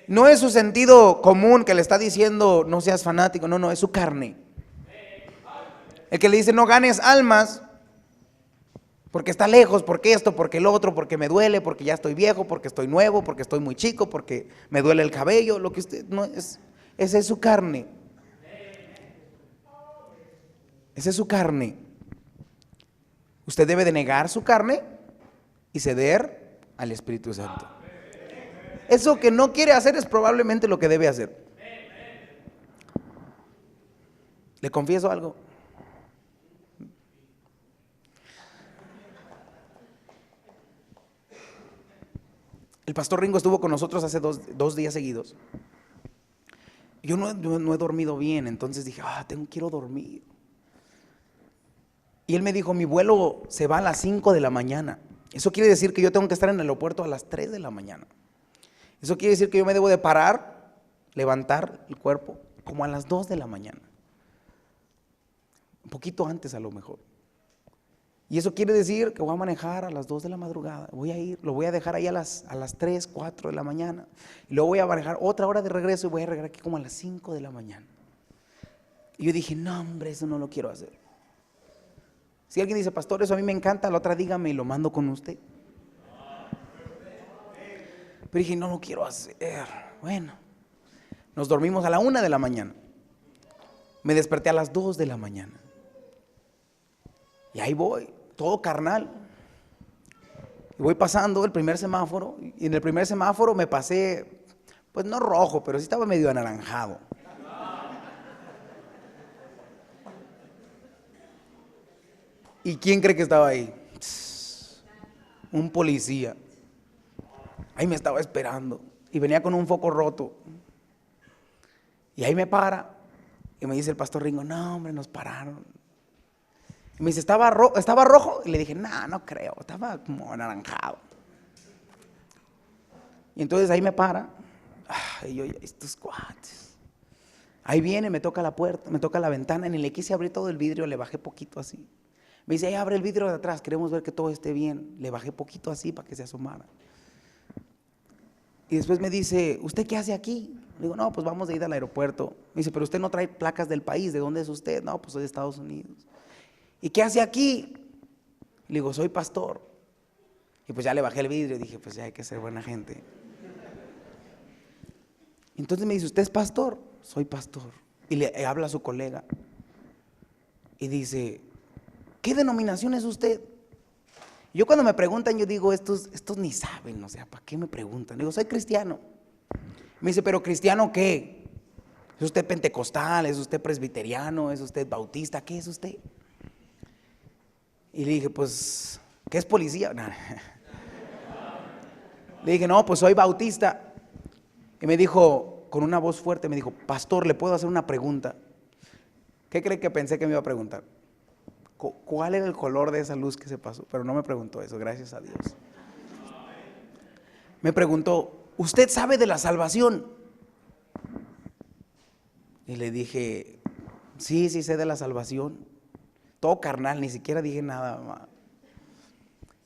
No es su sentido común que le está diciendo no seas fanático, no, es su carne. El que le dice no ganes almas porque está lejos, porque esto, porque el otro, porque me duele, porque ya estoy viejo, porque estoy nuevo, porque estoy muy chico, porque me duele el cabello, lo que usted no es, esa es su carne. Esa es su carne. Usted debe de negar su carne y ceder al Espíritu Santo. Eso que no quiere hacer es probablemente lo que debe hacer. Le confieso algo. El pastor Ringo estuvo con nosotros hace dos días seguidos. Yo no he dormido bien, entonces dije, quiero dormir. Y él me dijo, mi vuelo se va a las 5 de la mañana. Eso quiere decir que yo tengo que estar en el aeropuerto a las 3 de la mañana. Eso quiere decir que yo me debo de parar, levantar el cuerpo como a las 2 de la mañana. Un poquito antes a lo mejor. Y eso quiere decir que voy a manejar a las 2 de la madrugada, lo voy a dejar ahí a las 3, 4 de la mañana, y luego voy a manejar otra hora de regreso y voy a regresar aquí como a las 5 de la mañana. Y yo dije, no hombre, eso no lo quiero hacer. Si alguien dice, pastor, eso a mí me encanta, la otra dígame y lo mando con usted. Pero dije, no lo quiero hacer. Bueno, nos dormimos a la 1 de la mañana. Me desperté a las 2 de la mañana. Y ahí voy, todo carnal. Y voy pasando el primer semáforo. Y en el primer semáforo me pasé, pues no rojo, pero sí estaba medio anaranjado. ¿Y quién cree que estaba ahí? Un policía. Ahí me estaba esperando. Y venía con un foco roto. Y ahí me para. Y me dice el pastor Ringo, no hombre, nos pararon. Y me dice, ¿estaba rojo? Y le dije, no creo, estaba como anaranjado. Y entonces ahí me para. Y yo, estos cuates. Ahí viene, me toca la puerta, me toca la ventana. Ni le quise abrir todo el vidrio, le bajé poquito así. Me dice, abre el vidrio de atrás, queremos ver que todo esté bien. Le bajé poquito así para que se asomara. Y después me dice, ¿usted qué hace aquí? Le digo, no, pues vamos a ir al aeropuerto. Me dice, pero usted no trae placas del país, ¿de dónde es usted? No, pues soy de Estados Unidos. ¿Y qué hace aquí? Le digo, soy pastor. Y pues ya le bajé el vidrio y dije, pues ya hay que ser buena gente. Entonces me dice, ¿usted es pastor? Soy pastor. Y le habla a su colega y dice, ¿qué denominación es usted? Yo cuando me preguntan, yo digo, estos ni saben, o sea, ¿para qué me preguntan? Digo, soy cristiano. Me dice, ¿pero cristiano qué? ¿Es usted pentecostal? ¿Es usted presbiteriano? ¿Es usted bautista? ¿Qué es usted? Y le dije, pues, ¿qué es policía? No. Le dije, no, pues soy bautista. Y me dijo, con una voz fuerte, me dijo, pastor, ¿le puedo hacer una pregunta? ¿Qué cree que pensé que me iba a preguntar? ¿Cuál era el color de esa luz que se pasó? Pero no me preguntó eso, gracias a Dios. Me preguntó, ¿usted sabe de la salvación? Y le dije, sí sé de la salvación. Todo carnal, ni siquiera dije nada, mamá.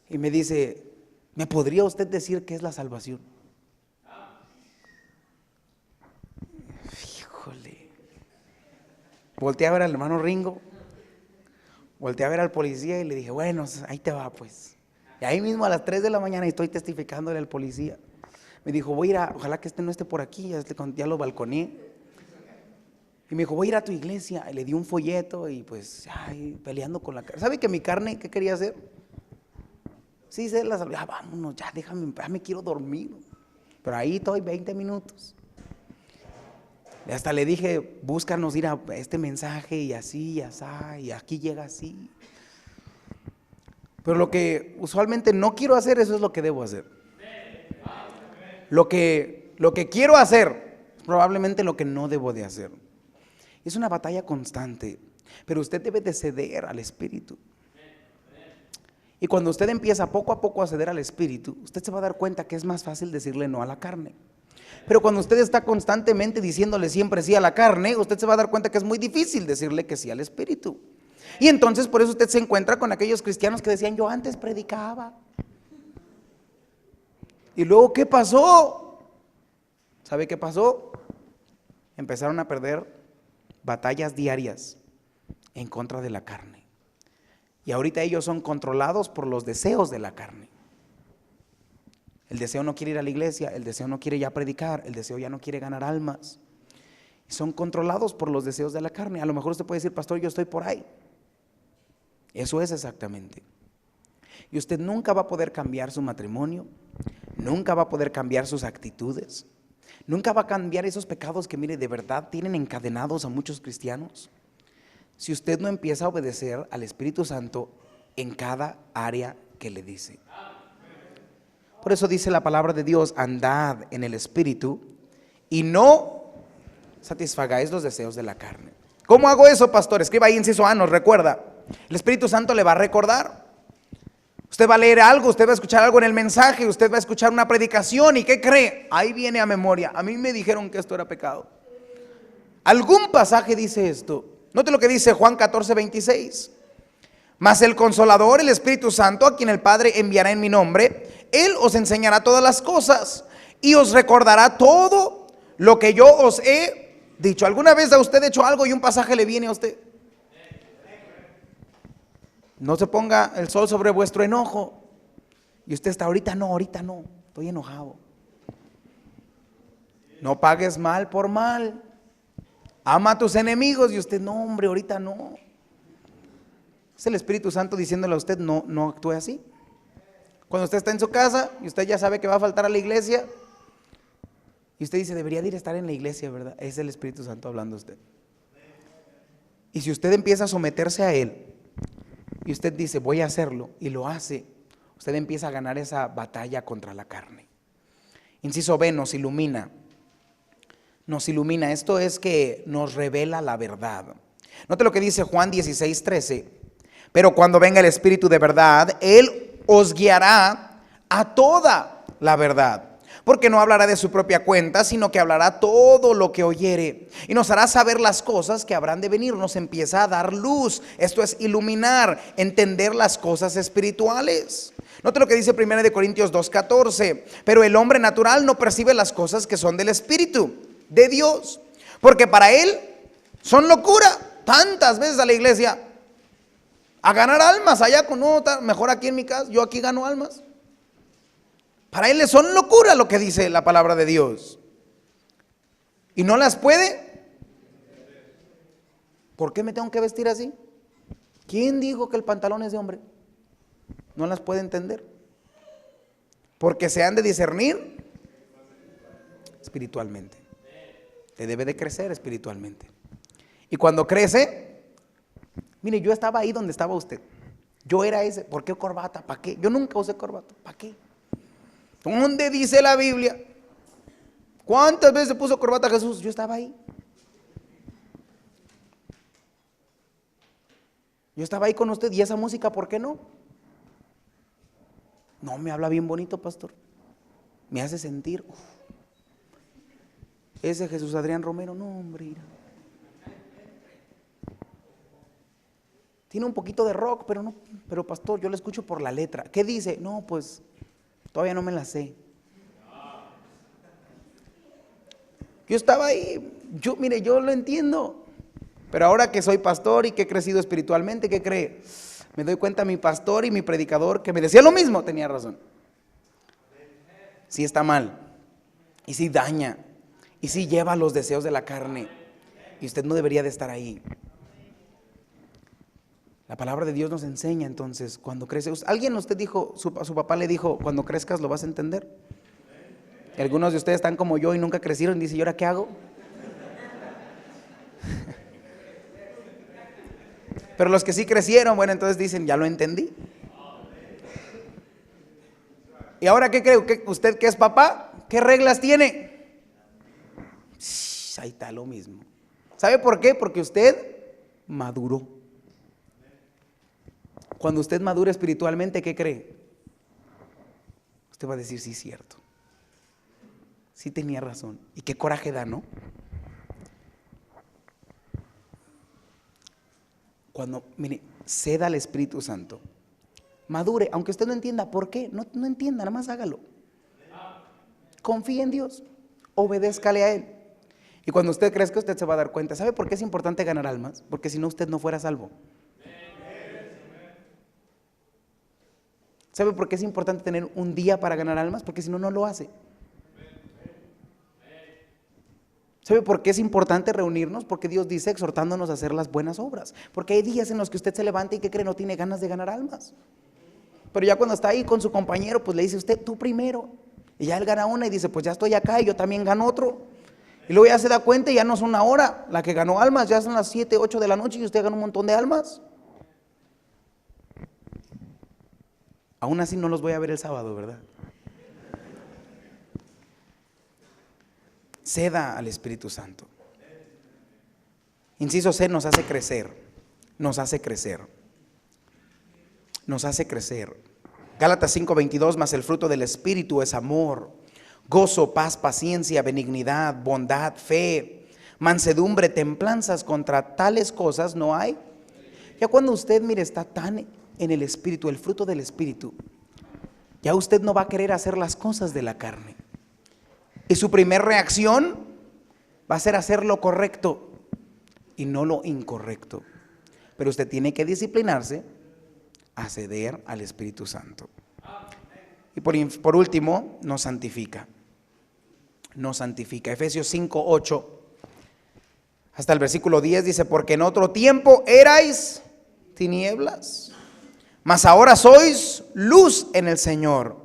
Y me dice, ¿me podría usted decir qué es la salvación? Híjole. Volteé a ver al hermano Ringo. Volteé a ver al policía y le dije, bueno, ahí te va pues. Y ahí mismo a las 3 de la mañana estoy testificándole al policía. Me dijo, voy a ir ojalá que no esté por aquí, ya lo balconeé. Y me dijo, voy a ir a tu iglesia. Y le di un folleto y pues, peleando con la carne. ¿Sabe que mi carne qué quería hacer? Sí, vámonos, ya déjame, ya me quiero dormir. Pero ahí estoy 20 minutos. Y hasta le dije, búscanos ir a este mensaje y así, y así, y aquí llega así. Pero lo que usualmente no quiero hacer, eso es lo que debo hacer. Lo que quiero hacer, probablemente lo que no debo de hacer. Es una batalla constante, pero usted debe de ceder al Espíritu. Y cuando usted empieza poco a poco a ceder al Espíritu, usted se va a dar cuenta que es más fácil decirle no a la carne. Pero cuando usted está constantemente diciéndole siempre sí a la carne, usted se va a dar cuenta que es muy difícil decirle que sí al Espíritu. Y entonces por eso usted se encuentra con aquellos cristianos que decían, yo antes predicaba. Y luego, ¿qué pasó? ¿Sabe qué pasó? Empezaron a perder batallas diarias en contra de la carne. Y ahorita ellos son controlados por los deseos de la carne. El deseo no quiere ir a la iglesia, el deseo no quiere ya predicar, el deseo ya no quiere ganar almas. Son controlados por los deseos de la carne. A lo mejor usted puede decir, pastor, yo estoy por ahí. Eso es exactamente. Y usted nunca va a poder cambiar su matrimonio, nunca va a poder cambiar sus actitudes, nunca va a cambiar esos pecados que, mire, de verdad tienen encadenados a muchos cristianos, si usted no empieza a obedecer al Espíritu Santo en cada área que le dice. Por eso dice la palabra de Dios, andad en el Espíritu y no satisfagáis los deseos de la carne. ¿Cómo hago eso, pastor? Escriba ahí inciso A, nos recuerda. El Espíritu Santo le va a recordar. Usted va a leer algo, usted va a escuchar algo en el mensaje, usted va a escuchar una predicación y ¿qué cree? Ahí viene a memoria. A mí me dijeron que esto era pecado. Algún pasaje dice esto. Note lo que dice Juan 14:26. Mas el Consolador, el Espíritu Santo, a quien el Padre enviará en mi nombre, Él os enseñará todas las cosas y os recordará todo lo que yo os he dicho. ¿Alguna vez a usted hecho algo y un pasaje le viene a usted? No se ponga el sol sobre vuestro enojo. Y usted está, ahorita no, estoy enojado. No pagues mal por mal. Ama a tus enemigos. Y usted, no, hombre, ahorita no. Es el Espíritu Santo diciéndole a usted, no actúe así. Cuando usted está en su casa y usted ya sabe que va a faltar a la iglesia, y usted dice, debería de ir a estar en la iglesia, ¿verdad? Es el Espíritu Santo hablando a usted. Y si usted empieza a someterse a Él, y usted dice, voy a hacerlo, y lo hace, usted empieza a ganar esa batalla contra la carne. Inciso B, nos ilumina. Nos ilumina, esto es que nos revela la verdad. Note lo que dice Juan 16:13. Pero cuando venga el Espíritu de verdad, Él os guiará a toda la verdad. Porque no hablará de su propia cuenta, sino que hablará todo lo que oyere. Y nos hará saber las cosas que habrán de venir. Nos empieza a dar luz. Esto es iluminar, entender las cosas espirituales. Note lo que dice 1 Corintios 2:14. Pero el hombre natural no percibe las cosas que son del Espíritu de Dios, porque para él son locura. Tantas veces a la iglesia a ganar almas, allá con mejor aquí en mi casa, yo aquí gano almas. Para él son locura lo que dice la palabra de Dios. Y no las puede. ¿Por qué me tengo que vestir así? ¿Quién dijo que el pantalón es de hombre? No las puede entender. Porque se han de discernir espiritualmente. Te debe de crecer espiritualmente. Y cuando crece, mire, yo estaba ahí donde estaba usted. Yo era ese. ¿Por qué corbata? ¿Para qué? Yo nunca usé corbata. ¿Para qué? ¿Dónde dice la Biblia? ¿Cuántas veces se puso corbata Jesús? Yo estaba ahí. Yo estaba ahí con usted. ¿Y esa música por qué no? No, me habla bien bonito, pastor. Me hace sentir. Ese Jesús Adrián Romero, no, hombre. Mira. Tiene un poquito de rock, pero no, pero pastor, yo lo escucho por la letra. ¿Qué dice? No, pues todavía no me la sé. Yo estaba ahí, mire, yo lo entiendo. Pero ahora que soy pastor y que he crecido espiritualmente, ¿qué cree? Me doy cuenta, mi pastor y mi predicador que me decía lo mismo, tenía razón. Sí está mal, y sí daña, y sí lleva los deseos de la carne, y usted no debería de estar ahí. La palabra de Dios nos enseña entonces, cuando crece. ¿Alguien usted dijo, su papá le dijo, cuando crezcas lo vas a entender? Y algunos de ustedes están como yo y nunca crecieron y dicen, ¿y ahora qué hago? Pero los que sí crecieron, bueno, entonces dicen, ya lo entendí. ¿Y ahora qué cree? ¿Usted que es papá? ¿Qué reglas tiene? Ahí está lo mismo. ¿Sabe por qué? Porque usted maduró. Cuando usted madure espiritualmente, ¿qué cree? Usted va a decir, sí, cierto. Sí tenía razón. Y qué coraje da, ¿no? Cuando, mire, ceda al Espíritu Santo. Madure, aunque usted no entienda por qué, no entienda, nada más hágalo. Confíe en Dios, obedézcale a Él. Y cuando usted crezca, usted se va a dar cuenta. ¿Sabe por qué es importante ganar almas? Porque si no, usted no fuera salvo. ¿Sabe por qué es importante tener un día para ganar almas? Porque si no, no lo hace. ¿Sabe por qué es importante reunirnos? Porque Dios dice exhortándonos a hacer las buenas obras. Porque hay días en los que usted se levanta y ¿qué cree? No tiene ganas de ganar almas. Pero ya cuando está ahí con su compañero, pues le dice usted, tú primero. Y ya él gana una y dice, pues ya estoy acá y yo también gano otro. Y luego ya se da cuenta y ya no es una hora la que ganó almas, ya son las 7, 8 de la noche y usted ganó un montón de almas. Aún así no los voy a ver el sábado, ¿verdad? Ceda al Espíritu Santo. Inciso C, nos hace crecer. Nos hace crecer. Nos hace crecer. Gálatas 5:22, mas el fruto del Espíritu es amor, gozo, paz, paciencia, benignidad, bondad, fe, mansedumbre, templanzas. Contra tales cosas no hay. Ya cuando usted, mire, está tan en el Espíritu, el fruto del Espíritu, ya usted no va a querer hacer las cosas de la carne. Y su primer reacción va a ser hacer lo correcto y no lo incorrecto. Pero usted tiene que disciplinarse a ceder al Espíritu Santo. Y por último, nos santifica. Nos santifica. Efesios 5:8 hasta el versículo 10 dice, porque en otro tiempo erais tinieblas, mas ahora sois luz en el Señor.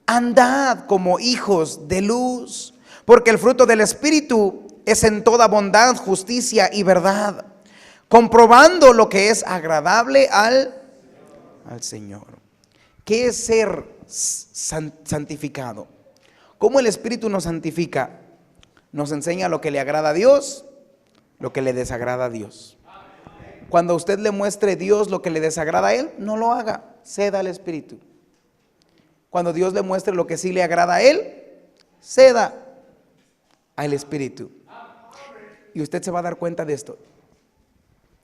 Andad como hijos de luz, porque el fruto del Espíritu es en toda bondad, justicia y verdad, comprobando lo que es agradable al Señor. ¿Qué es ser santificado? ¿Cómo el Espíritu nos santifica? Nos enseña lo que le agrada a Dios, lo que le desagrada a Dios. Cuando usted le muestre a Dios lo que le desagrada a Él, no lo haga, ceda al Espíritu. Cuando Dios le muestre lo que sí le agrada a Él, ceda al Espíritu. Y usted se va a dar cuenta de esto.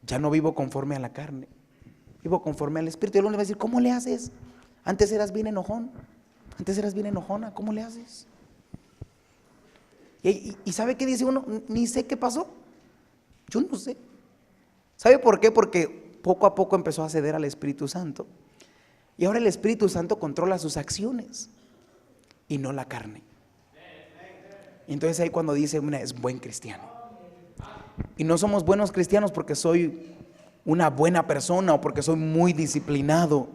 Ya no vivo conforme a la carne, vivo conforme al Espíritu. Y uno le va a decir, ¿cómo le haces? Antes eras bien enojón, antes eras bien enojona, ¿cómo le haces? Y ¿sabe qué dice uno? Ni sé qué pasó. Yo no sé. ¿Sabe por qué? Porque poco a poco empezó a ceder al Espíritu Santo. Y ahora el Espíritu Santo controla sus acciones y no la carne. Y entonces ahí cuando dice, mira, es buen cristiano. Y no somos buenos cristianos porque soy una buena persona o porque soy muy disciplinado.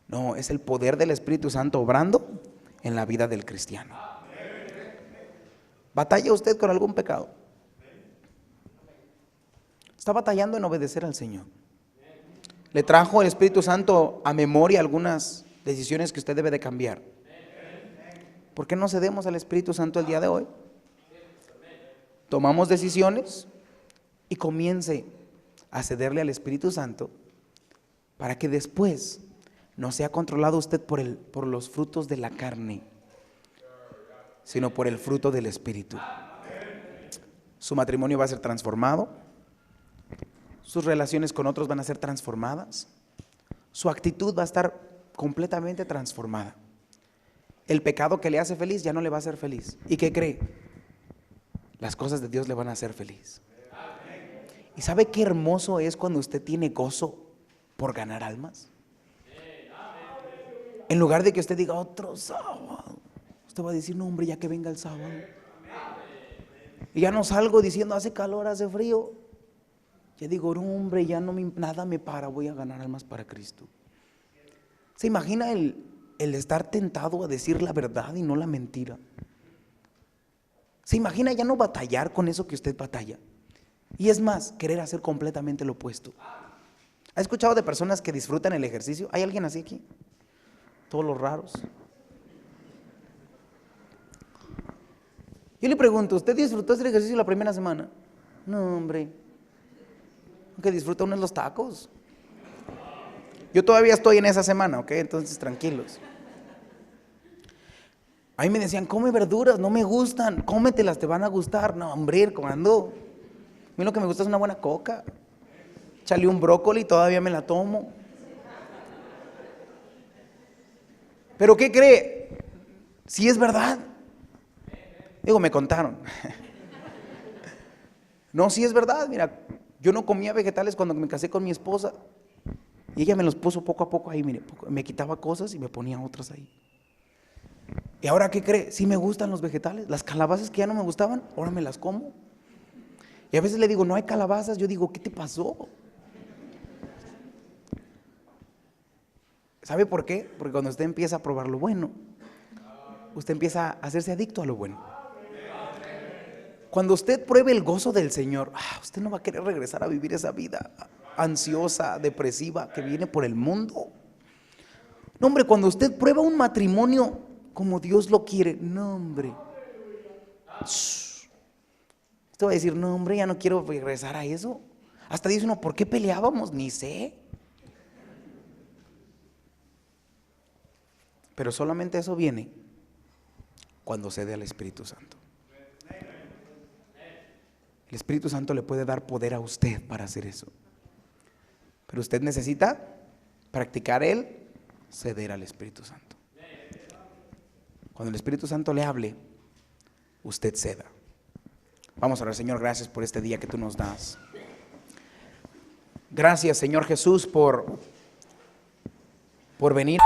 No, es el poder del Espíritu Santo obrando en la vida del cristiano. ¿Batalla usted con algún pecado? ¿Está batallando en obedecer al Señor? ¿Le trajo el Espíritu Santo a memoria algunas decisiones que usted debe de cambiar? ¿Por qué no cedemos al Espíritu Santo el día de hoy? Tomamos decisiones y comience a cederle al Espíritu Santo para que después no sea controlado usted por los frutos de la carne, sino por el fruto del Espíritu. Su matrimonio va a ser transformado. Sus relaciones con otros van a ser transformadas. Su actitud va a estar completamente transformada. El pecado que le hace feliz ya no le va a hacer feliz. ¿Y qué cree? Las cosas de Dios le van a hacer feliz. ¿Y sabe qué hermoso es cuando usted tiene gozo por ganar almas? En lugar de que usted diga otro sábado, usted va a decir, no hombre, ya que venga el sábado. Y ya no salgo diciendo hace calor, hace frío. Ya digo, no hombre, ya nada me para, voy a ganar almas para Cristo. ¿Se imagina el estar tentado a decir la verdad y no la mentira? ¿Se imagina ya no batallar con eso que usted batalla? Y es más, querer hacer completamente lo opuesto. ¿Ha escuchado de personas que disfrutan el ejercicio? ¿Hay alguien así aquí? Todos los raros. Yo le pregunto, ¿usted disfrutó hacer ejercicio la primera semana? No, hombre. Que disfruta uno en los tacos. Yo todavía estoy en esa semana, ¿ok? Entonces tranquilos. A mí me decían, come verduras, no me gustan, cómetelas, te van a gustar. No, hombre, cuando a mí lo que me gusta es una buena coca. Échale un brócoli, todavía me la tomo. ¿Pero qué cree? Si es verdad. Digo, me contaron. No, sí es verdad, mira, yo no comía vegetales cuando me casé con mi esposa. Y ella me los puso poco a poco ahí, mire, me quitaba cosas y me ponía otras ahí. ¿Y ahora qué cree? Sí me gustan los vegetales. Las calabazas que ya no me gustaban, ahora me las como. Y a veces le digo, no hay calabazas. Yo digo, ¿qué te pasó? ¿Sabe por qué? Porque cuando usted empieza a probar lo bueno, usted empieza a hacerse adicto a lo bueno. Cuando usted pruebe el gozo del Señor, usted no va a querer regresar a vivir esa vida ansiosa, depresiva que viene por el mundo. No, hombre, cuando usted prueba un matrimonio como Dios lo quiere, no, hombre. Usted va a decir, no, hombre, ya no quiero regresar a eso. Hasta dice uno, ¿por qué peleábamos? Ni sé. Pero solamente eso viene cuando cede al Espíritu Santo. El Espíritu Santo le puede dar poder a usted para hacer eso. Pero usted necesita practicar el ceder al Espíritu Santo. Cuando el Espíritu Santo le hable, usted ceda. Vamos a orar. Señor, gracias por este día que tú nos das. Gracias, Señor Jesús, por venir.